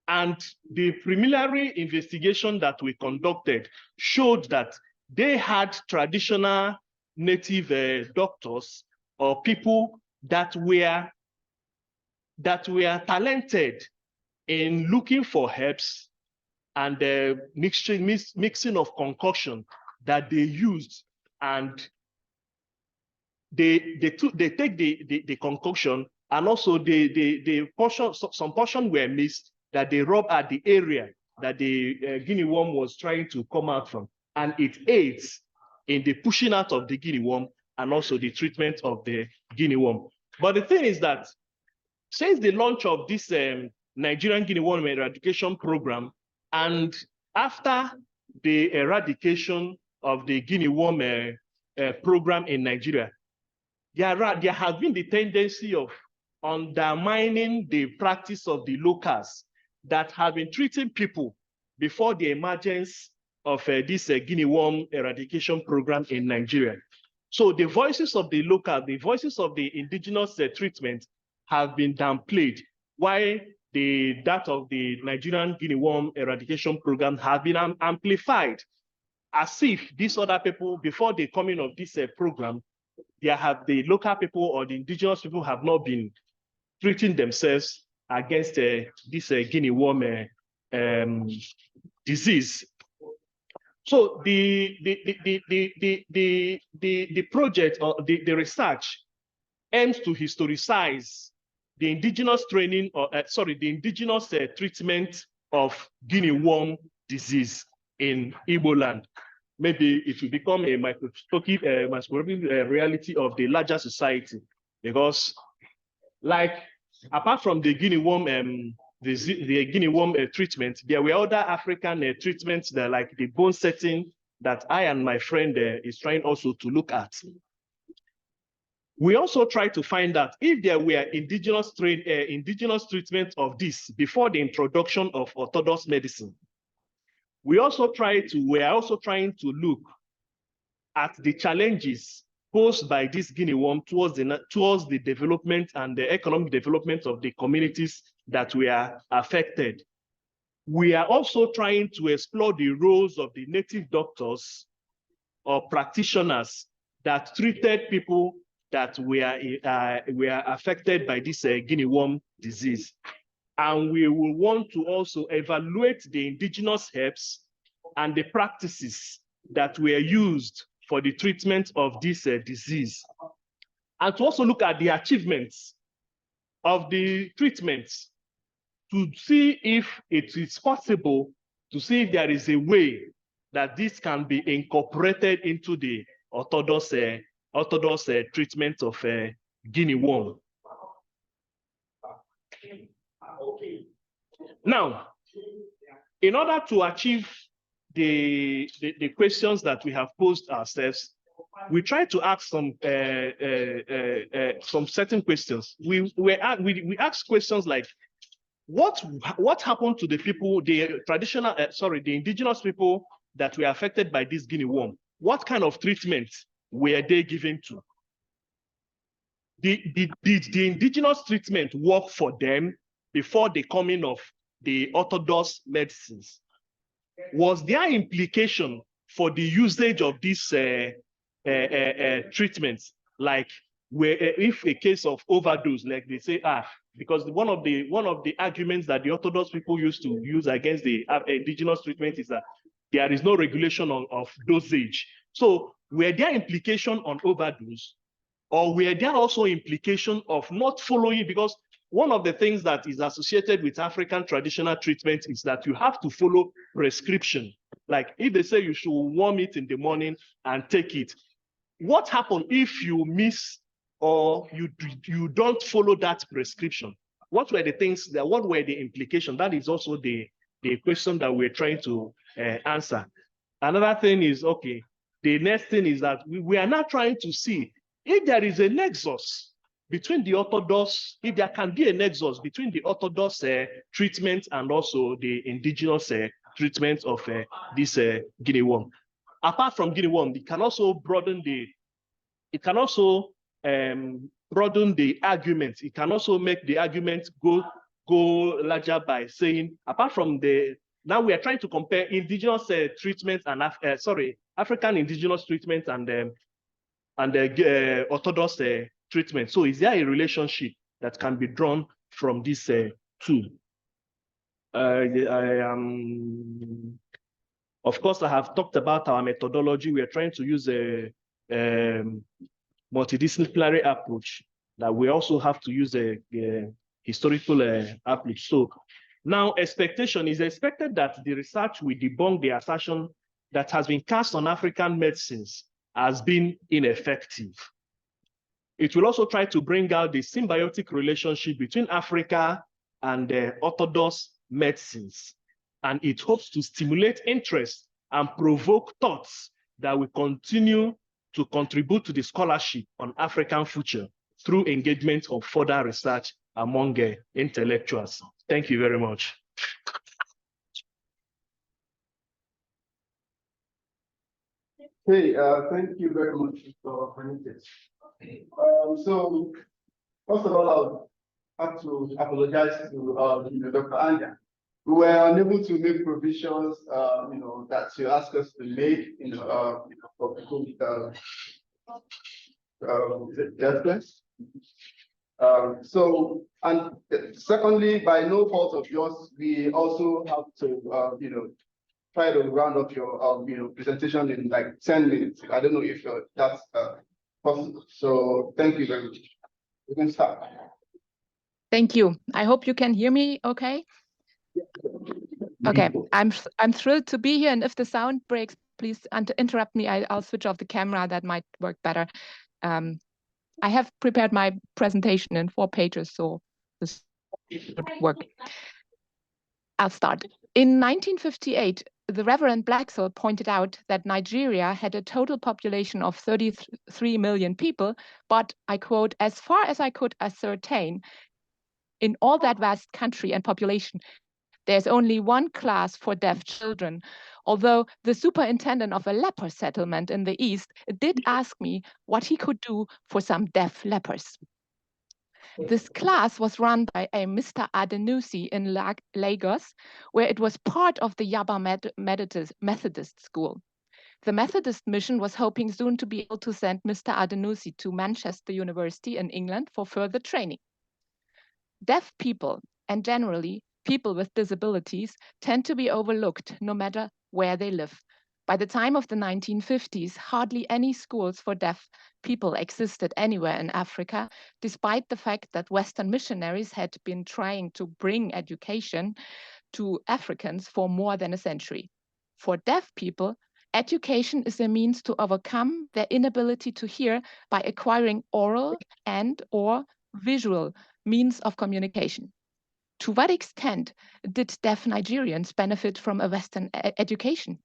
And the preliminary investigation that we conducted showed that they had traditional native doctors or people that were talented in looking for herbs and mixing of concoction that they used, and they take the concoction, and also some portion were mixed that they rub at the area that the guinea worm was trying to come out from, and it aids in the pushing out of the guinea worm and also the treatment of the guinea worm. But the thing is that since the launch of this Nigerian Guinea Worm Eradication Program, and after the eradication of the guinea worm program in Nigeria, there has been the tendency of undermining the practice of the locals that have been treating people before the emergence of this guinea worm eradication program in Nigeria. So the voices of the local, the voices of the indigenous treatment have been downplayed, while that of the Nigerian Guinea Worm Eradication Program have been amplified, as if these other people, before the coming of this program, the local people or the indigenous people have not been treating themselves against this guinea worm disease. So the project or the research aims to historicize the indigenous training, or the indigenous treatment of guinea worm disease in Igbo land. Maybe it will become a microscopic reality of the larger society, because, like, apart from the guinea worm treatment, there were other African treatments that, like the bone setting, that I and my friend is trying also to look at. We also try to find out if there were indigenous treatment of this before the introduction of orthodox medicine. We are also trying to look at the challenges posed by this guinea worm towards the development and the economic development of the communities that were affected. We are also trying to explore the roles of the native doctors or practitioners that treated people that were affected by this guinea worm disease. And we will want to also evaluate the indigenous herbs and the practices that were used for the treatment of this disease. And to also look at the achievements of the treatments to see if it is possible, to see if there is a way that this can be incorporated into the orthodox treatment of guinea worm. Now, in order to achieve the questions that we have posed ourselves, we try to ask some certain questions. We ask questions like, what happened to the people, the indigenous people that were affected by this guinea worm? What kind of treatment were they given to? Did the indigenous treatment work for them before the coming of the orthodox medicines? Was there implication for the usage of these treatments, like if a case of overdose, like they say, because one of the arguments that the orthodox people used to use against the indigenous treatment is that there is no regulation of dosage. So were there implication on overdose, or were there also implication of not following? Because one of the things that is associated with African traditional treatment is that you have to follow prescription. Like if they say you should warm it in the morning and take it, what happens if you miss or you don't follow that prescription? What were the things that, what were the implications? That is also the question that we're trying to answer. Another thing is, okay, the next thing is that we are now trying to see if there is a nexus between the Orthodox, if there can be a nexus between the Orthodox treatment and also the indigenous treatment of this guinea worm. Apart from guinea worm, it can also broaden the, broaden the argument. It can also make the argument go larger by saying, apart from the, now we are trying to compare indigenous treatment and African indigenous treatment and Orthodox treatment. So is there a relationship that can be drawn from this two? Of course, I have talked about our methodology. We are trying to use a multidisciplinary approach, that we also have to use a historical approach. So now expectation is expected that the research will debunk the assertion that has been cast on African medicines as being ineffective. It will also try to bring out the symbiotic relationship between Africa and Orthodox medicines. And it hopes to stimulate interest and provoke thoughts that will continue to contribute to the scholarship on African future through engagement of further research among intellectuals. Thank you very much. Hey, thank you very much for bringing this. So, first of all, I have to apologize to Dr. Anya. We were unable to make provisions, that you asked us to make, for people with deafness. So, and secondly, by no fault of yours, we also have to, try to round up your, presentation in like 10 minutes. I don't know if that's possible. So, thank you very much. You can start. Thank you. I hope you can hear me okay. Okay, I'm thrilled to be here, and if the sound breaks, please interrupt me. I'll switch off the camera. That might work better. I have prepared my presentation in 4 pages, so this should work. I'll start. In 1958, the Reverend Blaxell pointed out that Nigeria had a total population of 33 million people, but I quote, "as far as I could ascertain, in all that vast country and population, there's only one class for deaf children," although the superintendent of a leper settlement in the East did ask me what he could do for some deaf lepers. This class was run by a Mr. Adenusi in Lagos, where it was part of the Yaba Methodist School. The Methodist mission was hoping soon to be able to send Mr. Adenusi to Manchester University in England for further training. Deaf people, and generally people with disabilities, tend to be overlooked no matter where they live. By the time of the 1950s, hardly any schools for deaf people existed anywhere in Africa, despite the fact that Western missionaries had been trying to bring education to Africans for more than a century. For deaf people, education is a means to overcome their inability to hear by acquiring oral and/or visual means of communication. To what extent did deaf Nigerians benefit from a Western education?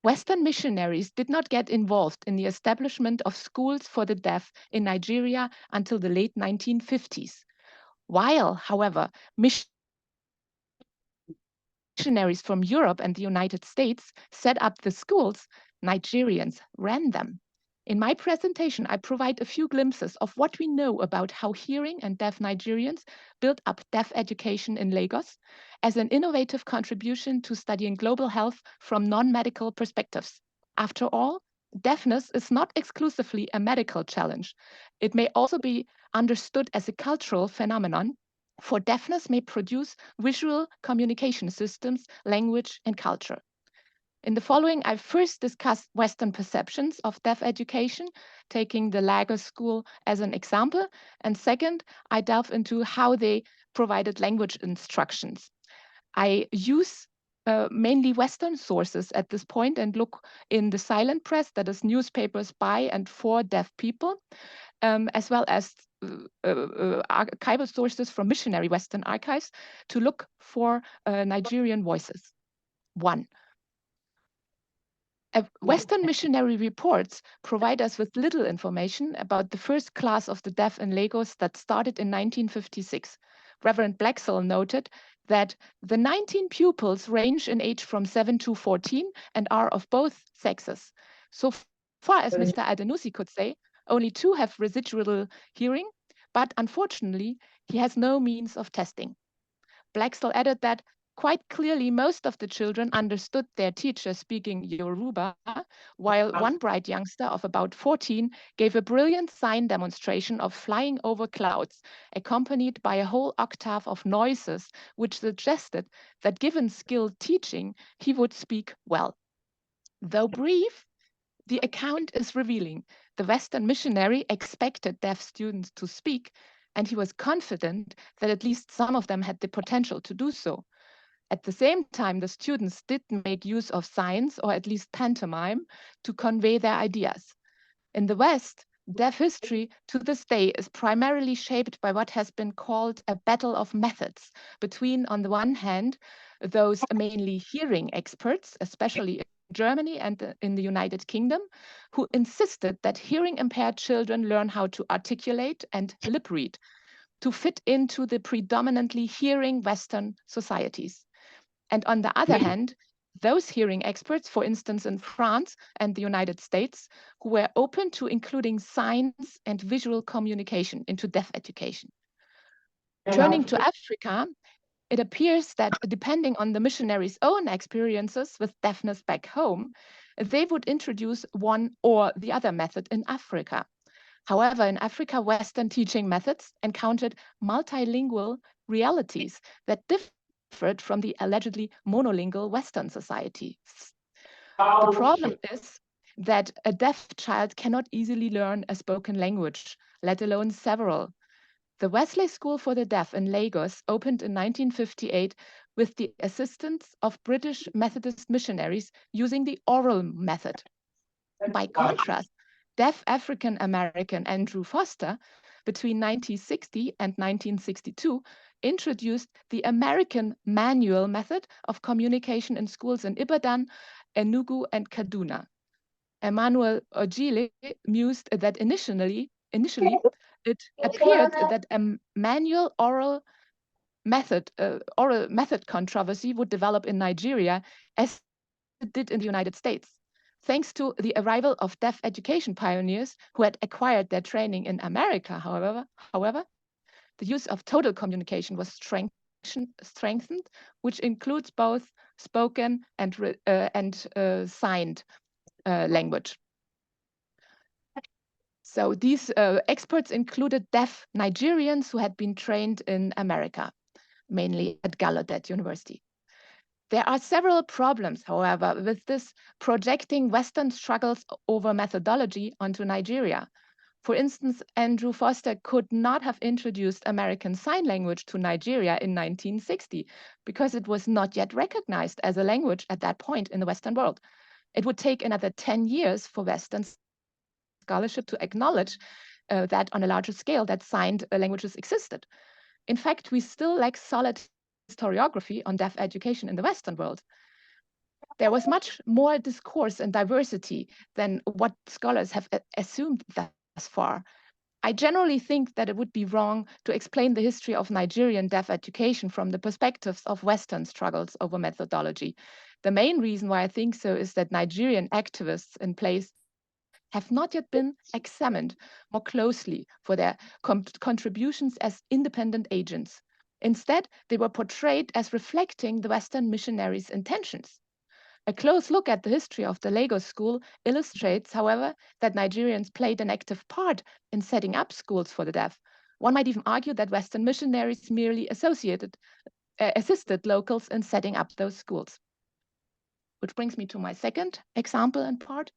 Western missionaries did not get involved in the establishment of schools for the deaf in Nigeria until the late 1950s. While, however, missionaries from Europe and the United States set up the schools, Nigerians ran them. In my presentation, I provide a few glimpses of what we know about how hearing and deaf Nigerians built up deaf education in Lagos as an innovative contribution to studying global health from non-medical perspectives. After all, deafness is not exclusively a medical challenge. It may also be understood as a cultural phenomenon, for deafness may produce visual communication systems, language, and culture. In the following, I first discuss Western perceptions of deaf education, taking the Lagos School as an example. And second, I delve into how they provided language instructions. I use mainly Western sources at this point and look in the silent press, that is newspapers by and for deaf people, as well as archival sources from missionary Western archives to look for Nigerian voices. 1. Western missionary reports provide us with little information about the first class of the deaf in Lagos that started in 1956. Reverend Blaxell noted that the 19 pupils range in age from 7 to 14 and are of both sexes. So far as Mr. Adenusi could say, only 2 have residual hearing, but unfortunately, he has no means of testing. Blaxell added that quite clearly, most of the children understood their teacher speaking Yoruba, while one bright youngster of about 14 gave a brilliant sign demonstration of flying over clouds, accompanied by a whole octave of noises, which suggested that given skilled teaching, he would speak well. Though brief, the account is revealing. The Western missionary expected deaf students to speak, and he was confident that at least some of them had the potential to do so. At the same time, the students did make use of signs, or at least pantomime, to convey their ideas. In the West, deaf history to this day is primarily shaped by what has been called a battle of methods between, on the one hand, those mainly hearing experts, especially in Germany and in the United Kingdom, who insisted that hearing impaired children learn how to articulate and lip read to fit into the predominantly hearing Western societies. And on the other hand, those hearing experts, for instance, in France and the United States, who were open to including signs and visual communication into deaf education. Turning to Africa, it appears that depending on the missionaries' own experiences with deafness back home, they would introduce one or the other method in Africa. However, in Africa, Western teaching methods encountered multilingual realities that differed from the allegedly monolingual Western societies. The problem is that a deaf child cannot easily learn a spoken language, let alone several. The Wesley School for the Deaf in Lagos opened in 1958 with the assistance of British Methodist missionaries using the oral method. By contrast, deaf African American Andrew Foster, between 1960 and 1962, introduced the American manual method of communication in schools in Ibadan, Enugu, and Kaduna. Emmanuel Ojile mused that initially it appeared that a manual oral method controversy would develop in Nigeria as it did in the United States. Thanks to the arrival of deaf education pioneers who had acquired their training in America, however, the use of total communication was strengthened, which includes both spoken and signed language. So these experts included deaf Nigerians who had been trained in America, mainly at Gallaudet University. There are several problems, however, with this projecting Western struggles over methodology onto Nigeria. For instance, Andrew Foster could not have introduced American Sign Language to Nigeria in 1960 because it was not yet recognized as a language at that point in the Western world. It would take another 10 years for Western scholarship to acknowledge that on a larger scale that signed languages existed. In fact, we still lack solid historiography on deaf education in the Western world. There was much more discourse and diversity than what scholars have assumed thus far. I generally think that it would be wrong to explain the history of Nigerian deaf education from the perspectives of Western struggles over methodology. The main reason why I think so is that Nigerian activists in place have not yet been examined more closely for their contributions as independent agents. Instead, they were portrayed as reflecting the Western missionaries' intentions. A close look at the history of the Lagos School illustrates, however, that Nigerians played an active part in setting up schools for the deaf. One might even argue that Western missionaries merely assisted locals in setting up those schools. which brings me to my second example and part.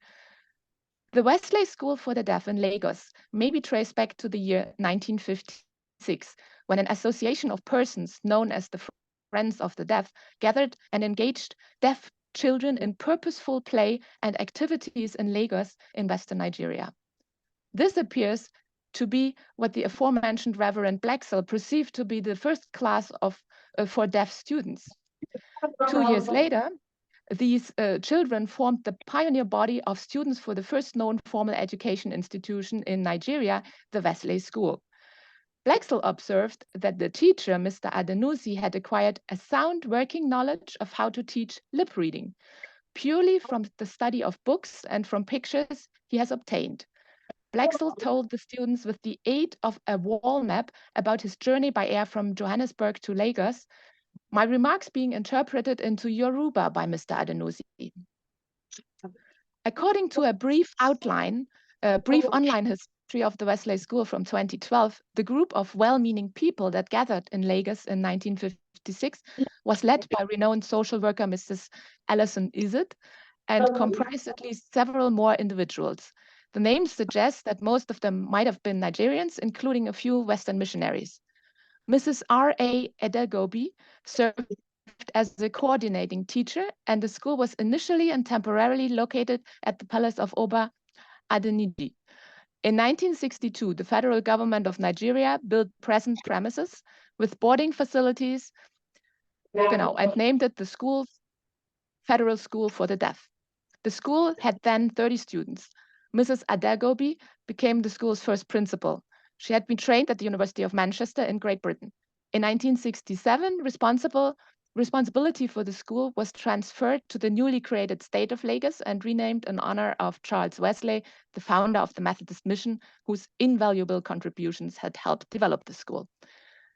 The Wesley School for the Deaf in Lagos may be traced back to the year 1956, when an association of persons known as the Friends of the Deaf gathered and engaged deaf children in purposeful play and activities in Lagos in Western Nigeria. This appears to be what the aforementioned Reverend Blaxell perceived to be the first class for deaf students. 2 years later, these children formed the pioneer body of students for the first known formal education institution in Nigeria, the Wesley School. Blaxell observed that the teacher, Mr. Adenusi, had acquired a sound working knowledge of how to teach lip reading, purely from the study of books and from pictures he has obtained. Blaxell told the students with the aid of a wall map about his journey by air from Johannesburg to Lagos, my remarks being interpreted into Yoruba by Mr. Adenusi. According to a brief online history of the Wesley School from 2012, the group of well-meaning people that gathered in Lagos in 1956 was led by renowned social worker Mrs. Alison Izzet and comprised at least several more individuals. The names suggest that most of them might have been Nigerians, including a few Western missionaries. Mrs. R.A. Edegobi served as the coordinating teacher, and the school was initially and temporarily located at the palace of Oba Adeniji. In 1962, the federal government of Nigeria built present premises with boarding facilities, and named it the Federal School for the Deaf. The school had then 30 students. Mrs. Adegobi became the school's first principal. She had been trained at the University of Manchester in Great Britain. In 1967, responsibility for the school was transferred to the newly created state of Lagos and renamed in honor of Charles Wesley, the founder of the Methodist Mission, whose invaluable contributions had helped develop the school.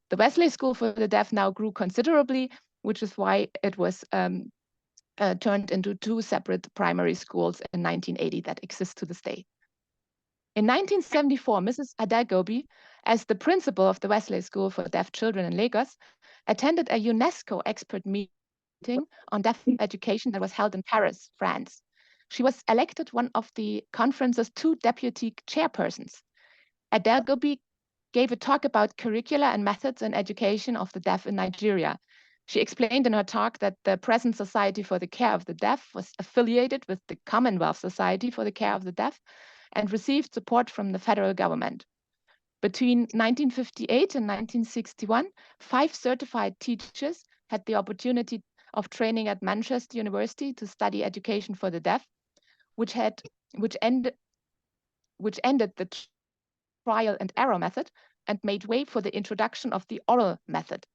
The Wesley School for the Deaf now grew considerably, which is why it was turned into 2 separate primary schools in 1980 that exist to this day. In 1974, Mrs. Adegobi, as the principal of the Wesley School for Deaf Children in Lagos, attended a UNESCO expert meeting on deaf education that was held in Paris, France. She was elected one of the conference's 2 deputy chairpersons. Adegobi gave a talk about curricula and methods in education of the deaf in Nigeria. She explained in her talk that the present Society for the Care of the Deaf was affiliated with the Commonwealth Society for the Care of the Deaf and received support from the federal government. Between 1958 and 1961, 5 certified teachers had the opportunity of training at Manchester University to study education for the deaf, which ended the trial and error method and made way for the introduction of the oral method.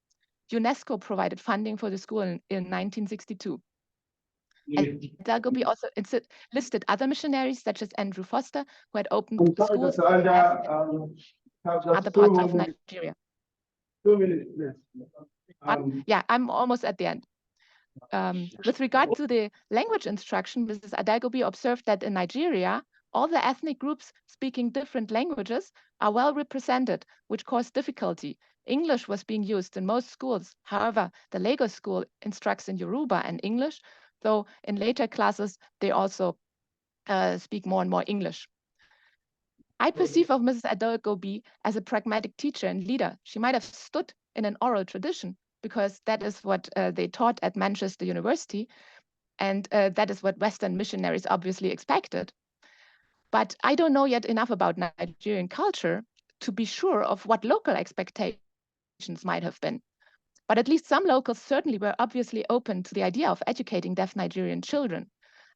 UNESCO provided funding for the school in 1962. Adegobi also listed other missionaries, such as Andrew Foster, who had opened schools in other parts of Nigeria. 2 minutes, please. Yeah, I'm almost at the end. With regard to the language instruction, Mrs. Adegobi observed that in Nigeria, all the ethnic groups speaking different languages are well represented, which caused difficulty. English was being used in most schools. However, the Lagos school instructs in Yoruba and English, though in later classes, they also speak more and more English. I perceive of Mrs. Adegobi as a pragmatic teacher and leader. She might have stood in an oral tradition because that is what they taught at Manchester University, and that is what Western missionaries obviously expected. But I don't know yet enough about Nigerian culture to be sure of what local expectations might have been. But at least some locals certainly were obviously open to the idea of educating deaf Nigerian children.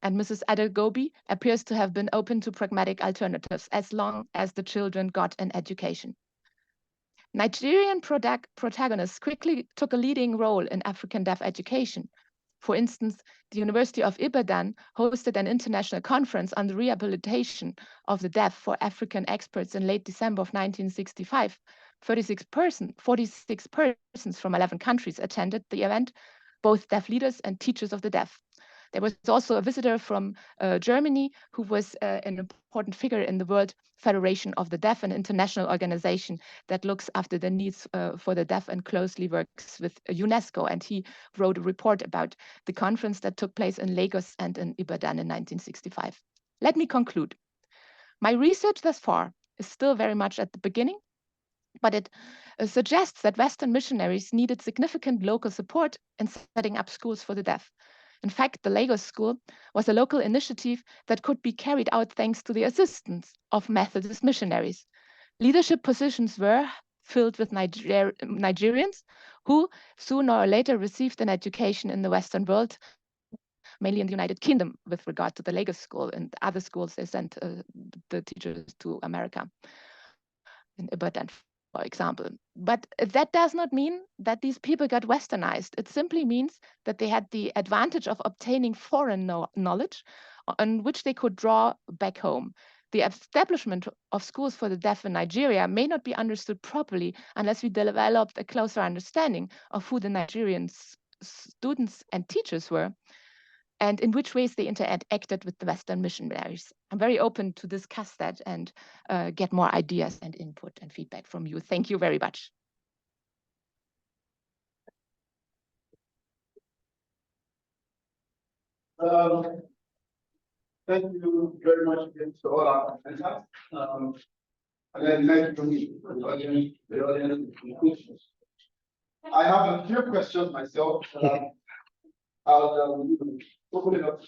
And Mrs. Adegobi appears to have been open to pragmatic alternatives as long as the children got an education. Nigerian protagonists quickly took a leading role in African deaf education. For instance, the University of Ibadan hosted an international conference on the rehabilitation of the deaf for African experts in late December of 1965. 46 persons from 11 countries attended the event, both deaf leaders and teachers of the deaf. There was also a visitor from Germany who was an important figure in the World Federation of the Deaf, an international organization that looks after the needs for the deaf and closely works with UNESCO. And he wrote a report about the conference that took place in Lagos and in Ibadan in 1965. Let me conclude. My research thus far is still very much at the beginning, but it suggests that Western missionaries needed significant local support in setting up schools for the deaf. In fact, the Lagos School was a local initiative that could be carried out thanks to the assistance of Methodist missionaries. Leadership positions were filled with Nigerians who sooner or later received an education in the Western world, mainly in the United Kingdom with regard to the Lagos School, and other schools they sent the teachers to America, in Ibadan, for example. But that does not mean that these people got westernized. It simply means that they had the advantage of obtaining foreign knowledge on which they could draw back home. The establishment of schools for the deaf in Nigeria may not be understood properly unless we developed a closer understanding of who the Nigerian students and teachers were, and in which ways they interacted with the Western missionaries. I'm very open to discuss that and get more ideas and input and feedback from you. Thank you very much. Thank you very much to all our presenters. And then thank you to the audience. I have a few questions myself. I'll open it up to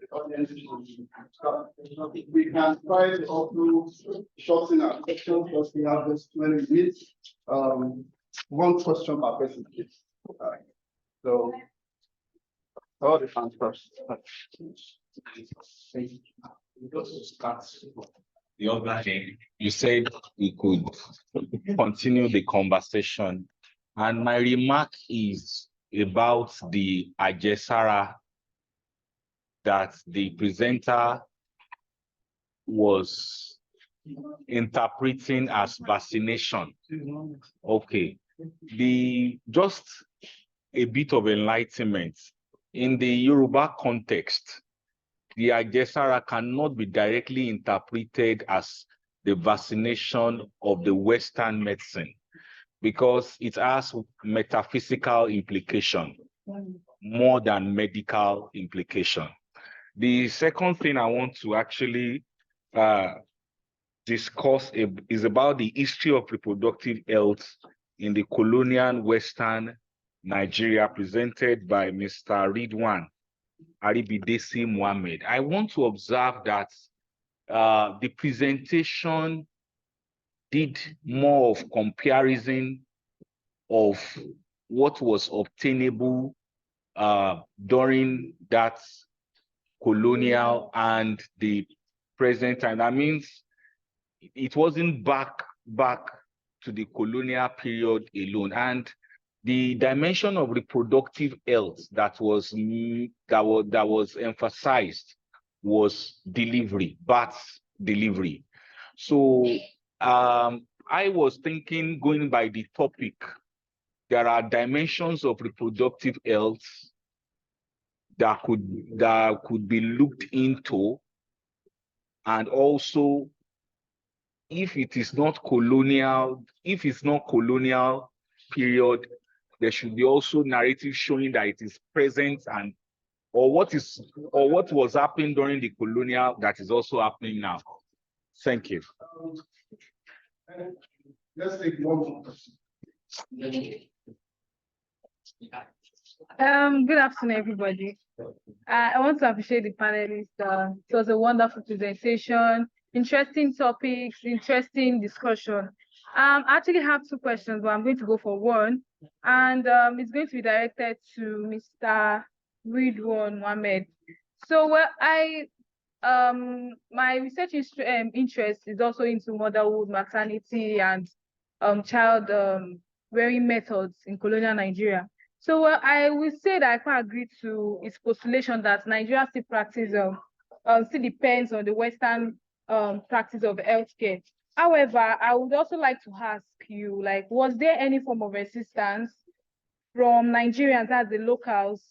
the audience. We can try to also shorten our questions because we have just 20 minutes. One question per person, please. So, all the hands first. The other thing, you said we could continue the conversation, and my remark is about the Ajesara that the presenter was interpreting as vaccination. Okay, just a bit of enlightenment. In the Yoruba context, the Ajesara cannot be directly interpreted as the vaccination of the Western medicine, because it has metaphysical implication more than medical implication. The second thing I want to actually discuss is about the history of reproductive health in the colonial Western Nigeria, presented by Mr. Ridwan Aribidesi Muhammad. I want to observe that the presentation did more of comparison of what was obtainable during that colonial and the present time. That means it wasn't back to the colonial period alone. And the dimension of reproductive health that was emphasized was delivery, birth delivery. So I was thinking, going by the topic, there are dimensions of reproductive health that could be looked into, and also if it's not colonial period, there should be also narrative showing that it is present, and or what was happening during the colonial that is also happening now. Thank you. Let's take one more question. Good afternoon, everybody. I want to appreciate the panelists. It was a wonderful presentation, interesting topics, interesting discussion. I actually have two questions, but I'm going to go for one, and it's going to be directed to Mr. Ridwan Muhammad. So, my research interest is also into motherhood, maternity, and child rearing methods in colonial Nigeria. So I will say that I quite agree to its postulation that Nigeria still still depends on the Western practice of healthcare. However, I would also like to ask you, like, was there any form of resistance from Nigerians as the locals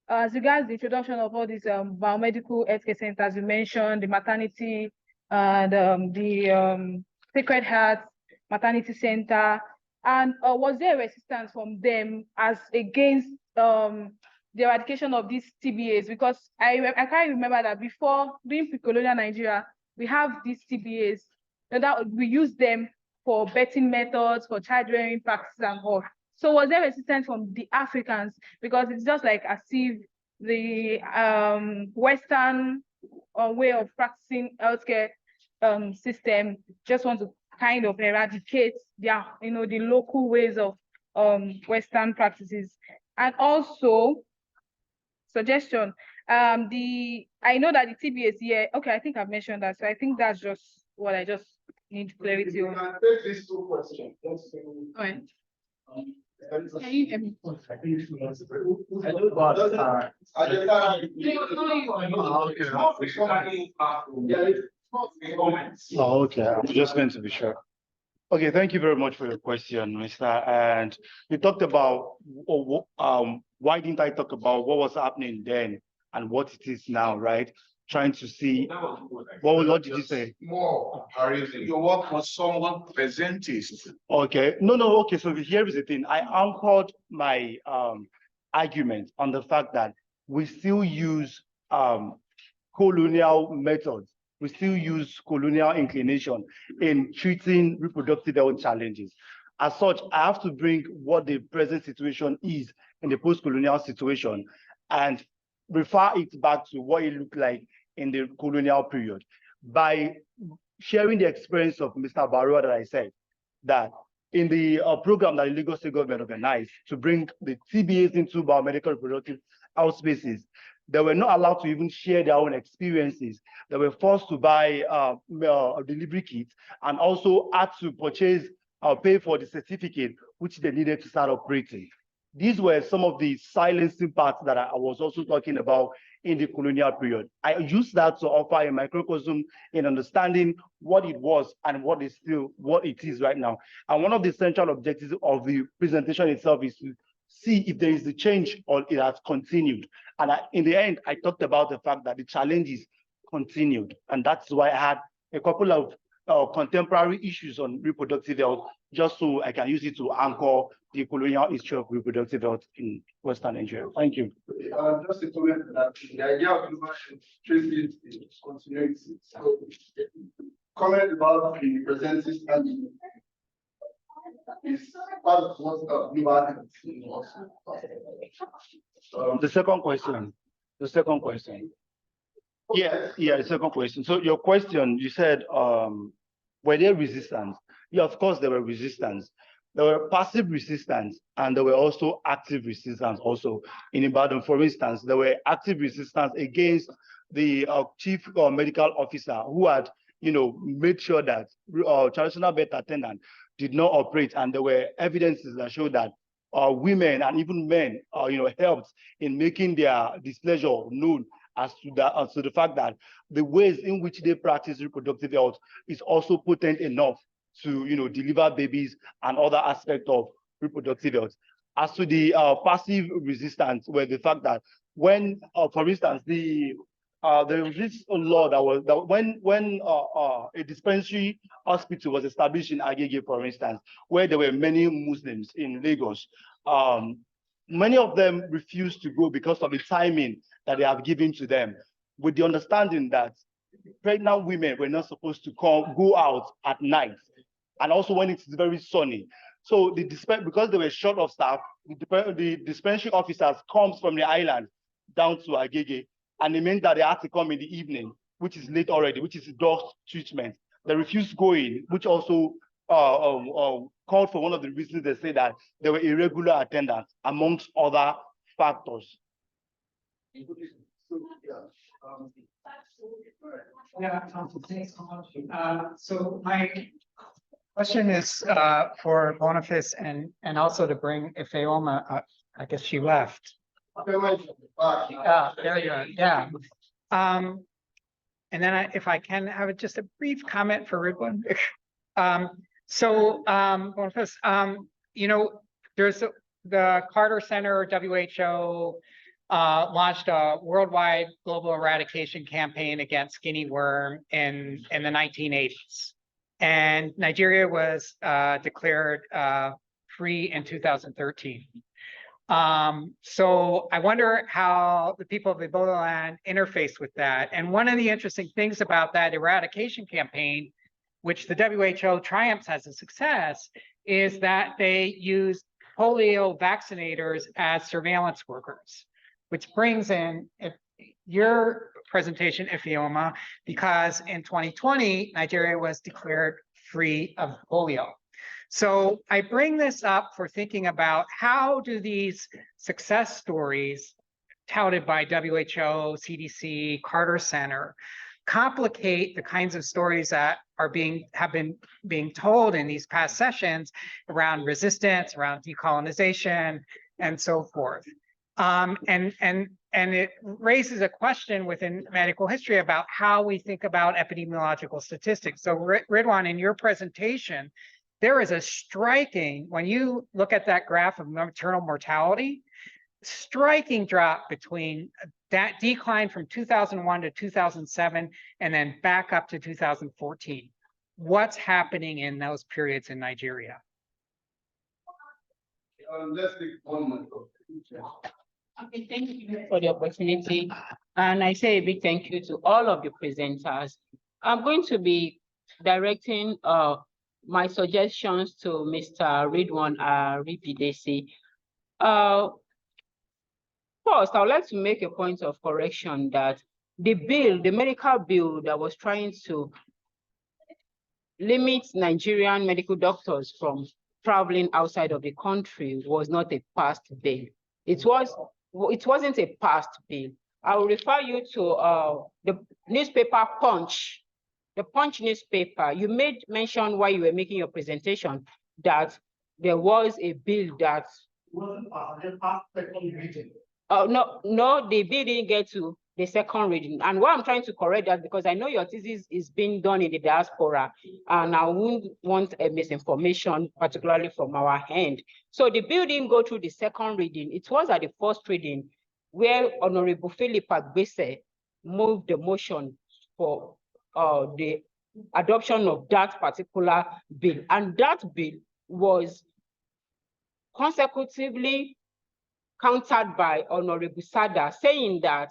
as regards the introduction of all these biomedical healthcare centers, you mentioned the maternity and the Sacred Heart Maternity Center, and was there resistance from them as against the eradication of these TBAs? Because I can't remember that before, during pre-colonial Nigeria, we have these TBAs, and that we use them for birthing methods, for child-rearing practices and all. So was there resistance from the Africans? Because it's just like as if the Western way of practicing healthcare system just want to kind of eradicate their, the local ways of Western practices. And also, suggestion, I know that the TBAs here, okay, I think I've mentioned that, so I think that's just what I just need clarity on. can take these two questions. All right. Can you hear me? Oh, okay. I'm just going to be sure. Okay, thank you very much for your question, Mr. And you talked about why didn't I talk about what was happening then and what it is now, right? Trying to see what did you say? More comparison. Your work was somewhat presentist. Okay, no, okay. So here is the thing. I anchored my argument on the fact that we still use colonial methods. We still use colonial inclination in treating reproductive health challenges. As such, I have to bring what the present situation is in the post-colonial situation and refer it back to what it looked like in the colonial period by sharing the experience of Mr. Barua that I said that in the program that the Lagos State government organized to bring the TBAs into biomedical reproductive health spaces, they were not allowed to even share their own experiences. They were forced to buy delivery kits and also had to purchase or pay for the certificate which they needed to start operating. These were some of the silencing parts that I was also talking about in the colonial period. I used that to offer a microcosm in understanding what it was and what it is right now. And one of the central objectives of the presentation itself is to see if there is a change or it has continued. And in the end, I talked about the fact that the challenges continued. And that's why I had a couple of contemporary issues on reproductive health, just so I can use it to anchor the colonial history of reproductive health in Western Nigeria. Thank you. Just to comment that the idea of innovation traces its continuity. So, comment about the presentist and is part of what the second question. The second question. Yeah, the second question. So your question, you said, were there resistance? Yeah, of course there were resistance. There were passive resistance and there were also active resistance also in Ibadan. For instance, there were active resistance against the chief medical officer who had, made sure that traditional birth attendant did not operate, and there were evidences that showed that women and even men, helped in making their displeasure known as to the fact that the ways in which they practice reproductive health is also potent enough to, deliver babies and other aspects of reproductive health. As to the passive resistance, where the fact that when, for instance, there was this law when a dispensary hospital was established in Agege, for instance, where there were many Muslims in Lagos, many of them refused to go because of the timing that they have given to them, with the understanding that pregnant women were not supposed to go out at night, and also when it's very sunny. So because they were short of staff, the dispensary officers comes from the island down to Agege, and it meant that they had to come in the evening, which is late already, which is dog treatment. They refused going, which also called for one of the reasons they say that there were irregular attendance, amongst other factors. Thanks so much. So my question is for Boniface and also to bring Ifeoma. I guess she left. There you are. Yeah. And then if I can have just a brief comment for Ridwan. Boniface, there's the Carter Center, WHO, launched a worldwide global eradication campaign against skinny worm in the 1980s. And Nigeria was declared free in 2013. So I wonder how the people of Ebola land interface with that. And one of the interesting things about that eradication campaign, which the WHO triumphs as a success, is that they use polio vaccinators as surveillance workers, which brings in your presentation, Ifeoma, because in 2020, Nigeria was declared free of polio. So I bring this up for thinking about how do these success stories touted by WHO, CDC, Carter Center complicate the kinds of stories that have been being told in these past sessions around resistance, around decolonization, and so forth. And it raises a question within medical history about how we think about epidemiological statistics. So Ridwan, in your presentation, there is a striking, when you look at that graph of maternal mortality, striking drop between that decline from 2001 to 2007 and then back up to 2014. What's happening in those periods in Nigeria? Let's take 1 minute. Okay, thank you for the opportunity. And I say a big thank you to all of the presenters. I'm going to be directing my suggestions to Mr. Ridwan Aribidesi. First, I would like to make a point of correction that the medical bill that was trying to limit Nigerian medical doctors from traveling outside of the country was not a passed bill. It wasn't a passed bill. I will refer you to the newspaper Punch. The Punch newspaper, you made mention while you were making your presentation that there was a bill that no, the bill didn't get to the second reading. And why I'm trying to correct that, because I know your thesis is being done in the diaspora, and I wouldn't want a misinformation, particularly from our end. So the bill didn't go through the second reading. It was at the first reading where Honorable Philip Agbese moved the motion for the adoption of that particular bill. And that bill was consecutively countered by Honorable Sada, saying that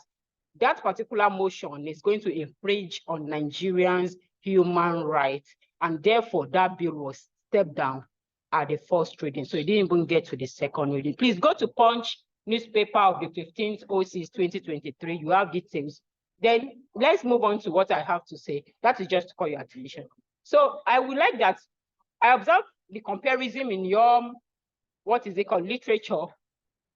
that particular motion is going to infringe on Nigerians' human rights, and therefore that bill was stepped down at the first reading. So it didn't even get to the second reading. Please go to Punch newspaper of the 15th / 2023. You have details. Then let's move on to what I have to say. That is just to call your attention. So I would like that I observed the comparison in your, what is it called, literature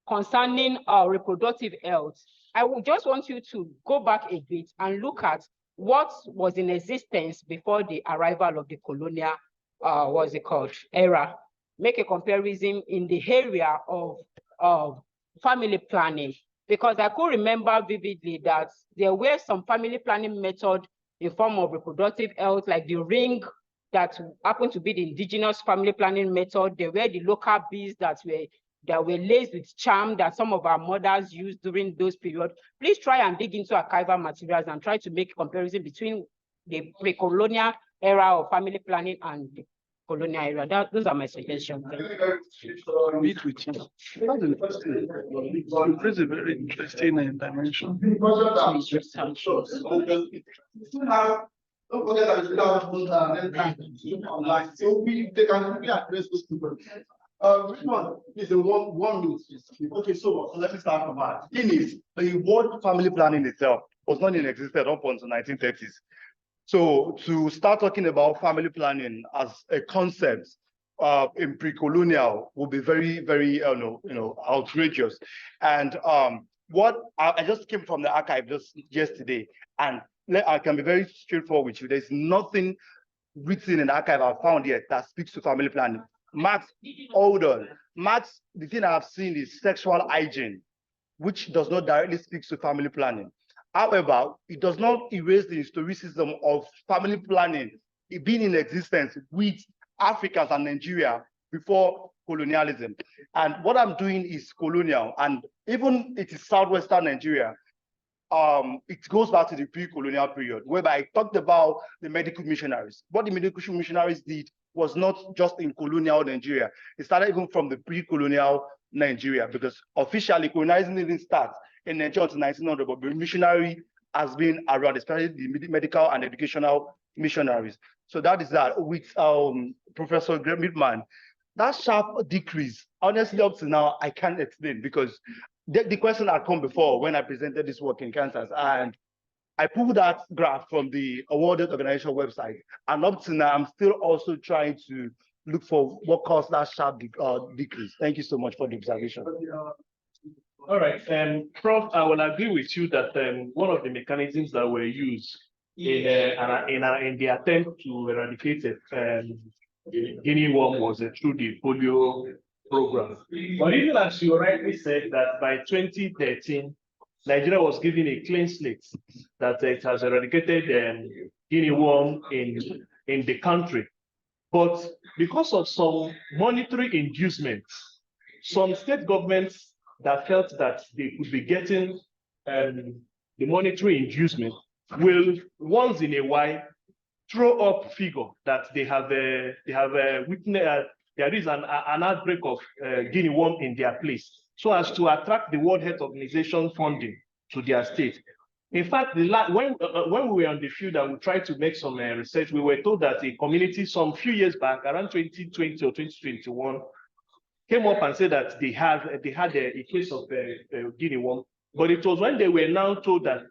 concerning reproductive health. I would just want you to go back a bit and look at what was in existence before the arrival of the colonial, what's it called, era. Make a comparison in the area of family planning, because I could remember vividly that there were some family planning methods in form of reproductive health, like the ring that happened to be the indigenous family planning method. There were the local bees that were laced with charm that some of our mothers used during those periods. Please try and dig into archival materials and try to make a comparison between the pre-colonial era of family planning and the colonial era. Those are my suggestions. Meet with you. This is a very interesting dimension. Don't forget that we online, so they can really address those people. Which one is the one minute? Okay, so let me start from that. Thing is, the word family planning itself was not in existence up until the 1930s. So to start talking about family planning as a concept in pre-colonial would be very, very outrageous. And what I just came from the archive just yesterday, and I can be very straightforward with you. There's nothing written in the archive I found yet that speaks to family planning. Max, hold on. Max, the thing I've seen is sexual hygiene, which does not directly speak to family planning. However, it does not erase the historicism of family planning being in existence with Africans and Nigeria before colonialism. And what I'm doing is colonial, and even it is southwestern Nigeria. It goes back to the pre-colonial period, whereby I talked about the medical missionaries. What the medical missionaries did was not just in colonial Nigeria. It started even from the pre-colonial Nigeria, because officially colonizing didn't start in Nigeria until 1900, but the missionary has been around, especially the medical and educational missionaries. So that is that. With Professor Greg Midman, that sharp decrease, honestly, up to now, I can't explain, because the question had come before when I presented this work in Kansas, and I pulled that graph from the World Health Organization website, and up to now, I'm still also trying to look for what caused that sharp decrease. Thank you so much for the observation. All right, Prof, I will agree with you that one of the mechanisms that were used in the attempt to eradicate Guinea worm was through the polio program. But even as you rightly said, that by 2013, Nigeria was given a clean slate, that it has eradicated Guinea worm in the country. But because of some monetary inducements, some state governments that felt that they could be getting the monetary inducement will once in a while throw up figure that they have witnessed there is an outbreak of Guinea worm in their place, so as to attract the World Health Organization funding to their state. In fact, when we were on the field and we tried to make some research, we were told that a community some few years back, around 2020 or 2021, came up and said that they had a case of Guinea worm, but it was when they were now told that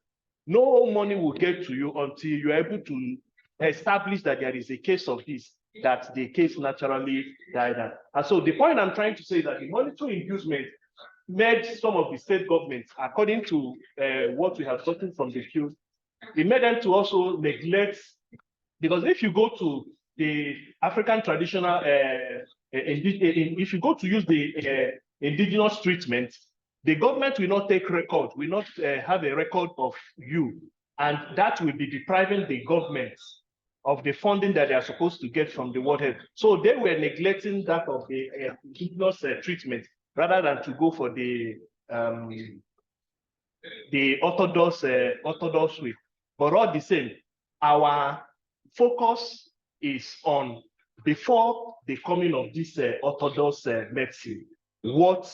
no money will get to you until you are able to establish that there is a case of this, that the case naturally died out. And so the point I'm trying to say is that the monetary inducement made some of the state governments, according to what we have gotten from the field, it made them to also neglect, because if you go to the African traditional, if you go to use the indigenous treatment, the government will not take record, will not have a record of you, and that will be depriving the government of the funding that they are supposed to get from the World Health. So they were neglecting that of the indigenous treatment rather than to go for the orthodox way. But all the same, our focus is on, before the coming of this orthodox medicine, what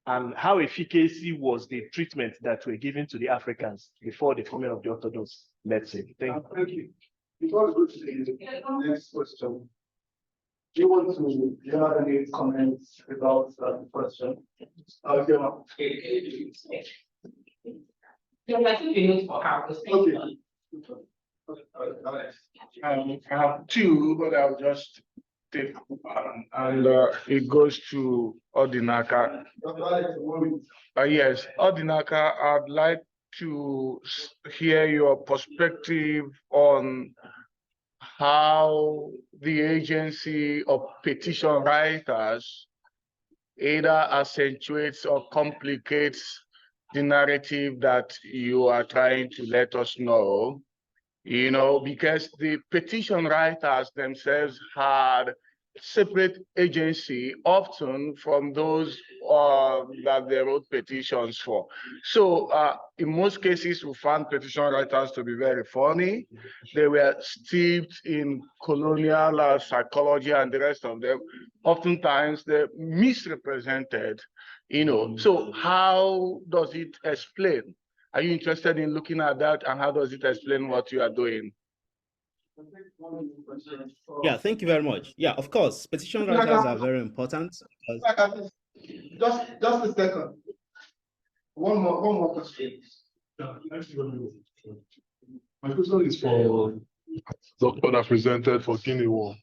and how efficacy was the treatment that were given to the Africans before the coming of the orthodox medicine. Thank you. Before we go to the next question, do you want to, do you have any comments about the question? Okay. I have two, but I'll just take one, and it goes to Odinaka. Yes, Odinaka, I'd like to hear your perspective on how the agency of petition writers either accentuates or complicates the narrative that you are trying to let us know, you know, because the petition writers themselves had separate agency, often from those that they wrote petitions for. So in most cases, we found petition writers to be very funny. They were steeped in colonial psychology and the rest of them. Oftentimes, they're misrepresented, you know. So how does it explain? Are you interested in looking at that, and how does it explain what you are doing? Yeah, thank you very much. Yeah, of course, petition writers are very important. Just a second. One more question. My question is for doctor that presented for Guinea worm.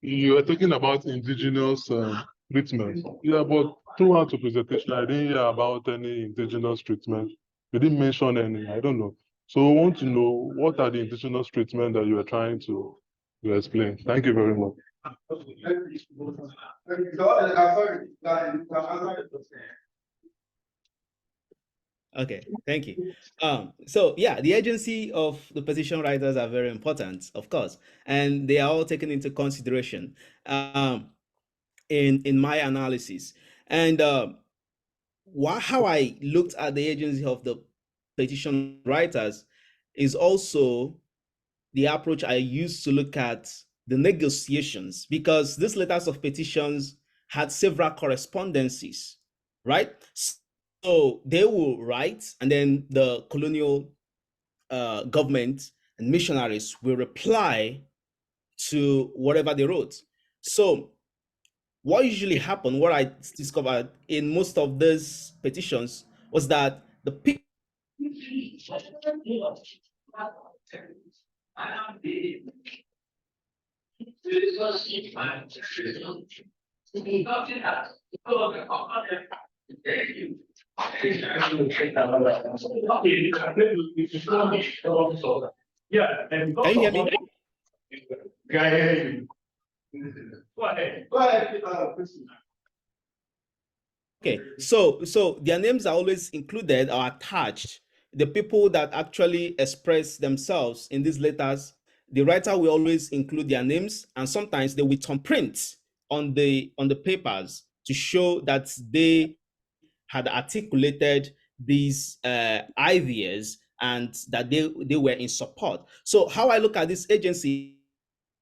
You were talking about indigenous treatment. Yeah, but throughout the presentation, I didn't hear about any indigenous treatment. You didn't mention any. I don't know. So I want to know, what are the indigenous treatment that you are trying to explain? Thank you very much. Okay, thank you. So yeah, the agency of the petition writers are very important, of course, and they are all taken into consideration. in my analysis. And how I looked at the agency of the petition writers is also the approach I used to look at the negotiations, because these letters of petitions had several correspondences, right? So they will write, and then the colonial government and missionaries will reply to whatever they wrote. So what usually happened, what I discovered in most of these petitions, was that the people Yeah. Can you hear me? Go ahead. Okay, so their names are always included or attached. The people that actually express themselves in these letters, the writer will always include their names, and sometimes they will thumbprint on the papers to show that they had articulated these ideas and that they were in support. So how I look at this agency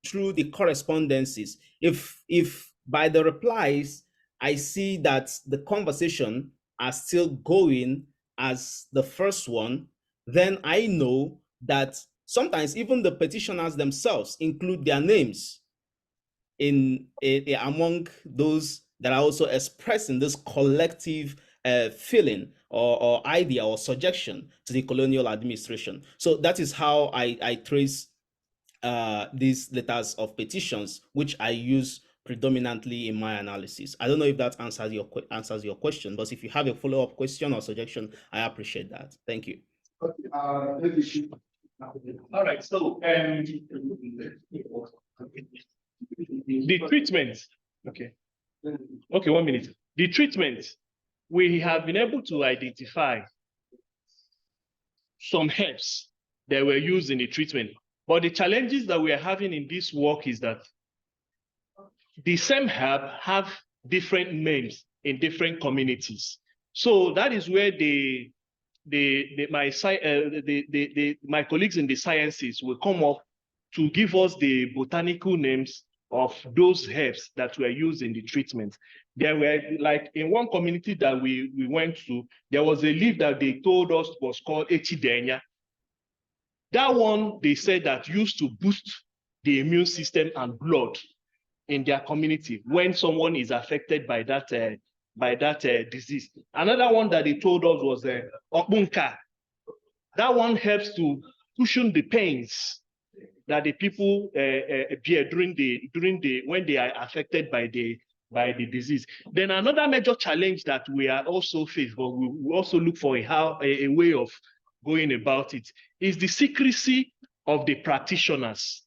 through the correspondences, if by the replies I see that the conversation are still going as the first one, then I know that sometimes even the petitioners themselves include their names in among those that are also expressing this collective feeling or idea or suggestion to the colonial administration. So that is how I trace these letters of petitions, which I use predominantly in my analysis. I don't know if that answers your question, but if you have a follow-up question or suggestion, I appreciate that. Thank you. Okay, all right, so the treatment, okay, 1 minute. The treatment, we have been able to identify some herbs that were used in the treatment, but the challenges that we are having in this work is that the same herb have different names in different communities. So that is where my colleagues in the sciences will come up to give us the botanical names of those herbs that were used in the treatment. There were, like in one community that we went to, there was a leaf that they told us was called Echidenya. That one, they said that used to boost the immune system and blood in their community when someone is affected by that disease. Another one that they told us was Okbunka. That one helps to cushion the pains that the people bear when they are affected by the disease. Then another major challenge that we are also faced, but we also look for a way of going about it, is the secrecy of the practitioners.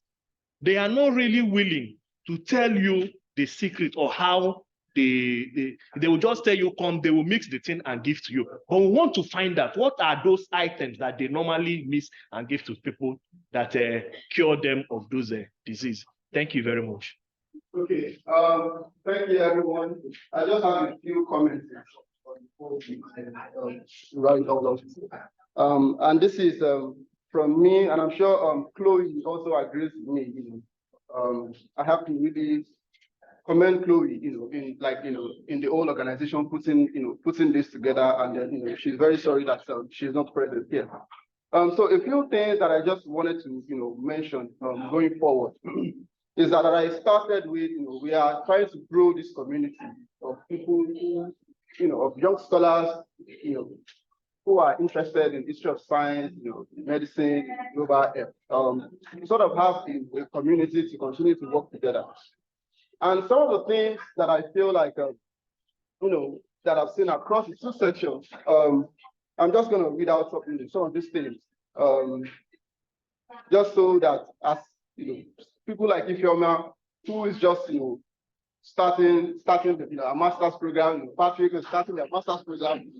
They are not really willing to tell you the secret or how they will just tell you, come, they will mix the thing and give to you. But we want to find out what are those items that they normally mix and give to people that cure them of those disease. Thank you very much. Okay, thank you everyone. I just have a few comments. And this is from me, and I'm sure Chloe also agrees with me. I have to really commend Chloe, in the whole organization putting this together, and then she's very sorry that she's not present here. So a few things that I just wanted to mention going forward is that I started with we are trying to grow this community of people of young scholars who are interested in history of science, medicine, global health, sort of have a community to continue to work together. And some of the things that I feel like, that I've seen across the two sections, I'm just going to read out some of these things, just so that as people like Ifeoma, who is just starting a master's program, Patrick is starting a master's program,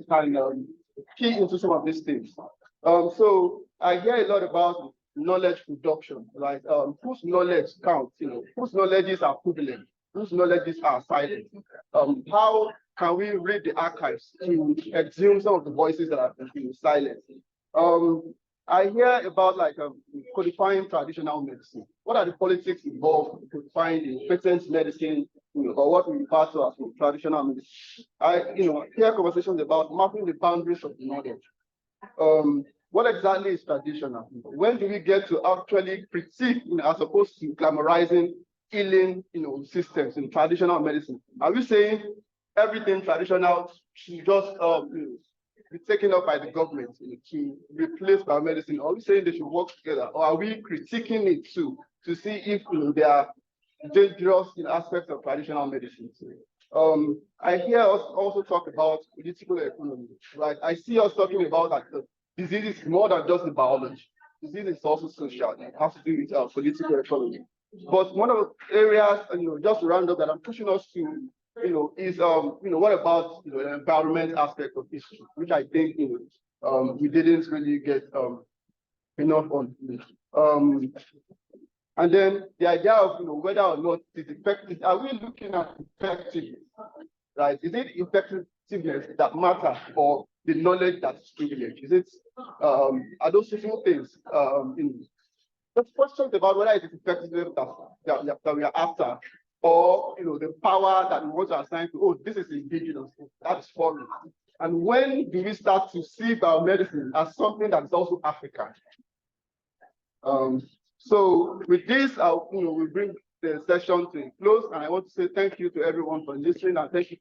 can key into some of these things. So I hear a lot about knowledge production, like whose knowledge counts, whose knowledges are prevalent. whose knowledges are silent. How can we read the archives to exhume some of the voices that have been silent? I hear about like codifying traditional medicine. What are the politics involved in codifying the patent medicine, or what we refer to as traditional medicine? I hear conversations about mapping the boundaries of the knowledge. What exactly is traditional? When do we get to actually critique, as opposed to glamorizing healing, systems in traditional medicine? Are we saying everything traditional should just be taken up by the government to replace biomedicine? Are we saying they should work together, or are we critiquing it too to see if there are dangerous aspects of traditional medicine? I hear us also talk about political economy, right? I see us talking about that disease is more than just the biology. Disease is also social. It has to do with political economy. But one of the areas, just to round up, that I'm pushing us to, is what about the environment aspect of history, which I think we didn't really get enough on. And then the idea of whether or not it's effective. Are we looking at effectiveness, right? Is it effectiveness that matters, or the knowledge that's privilege? Is it are those two things? Just questions about whether it is effectiveness that we are after, or the power that we want to assign to, oh, this is indigenous, that's foreign. And when do we start to see biomedicine as something that is also African? So with this, we bring the session to a close, and I want to say thank you to everyone for listening, and thank you.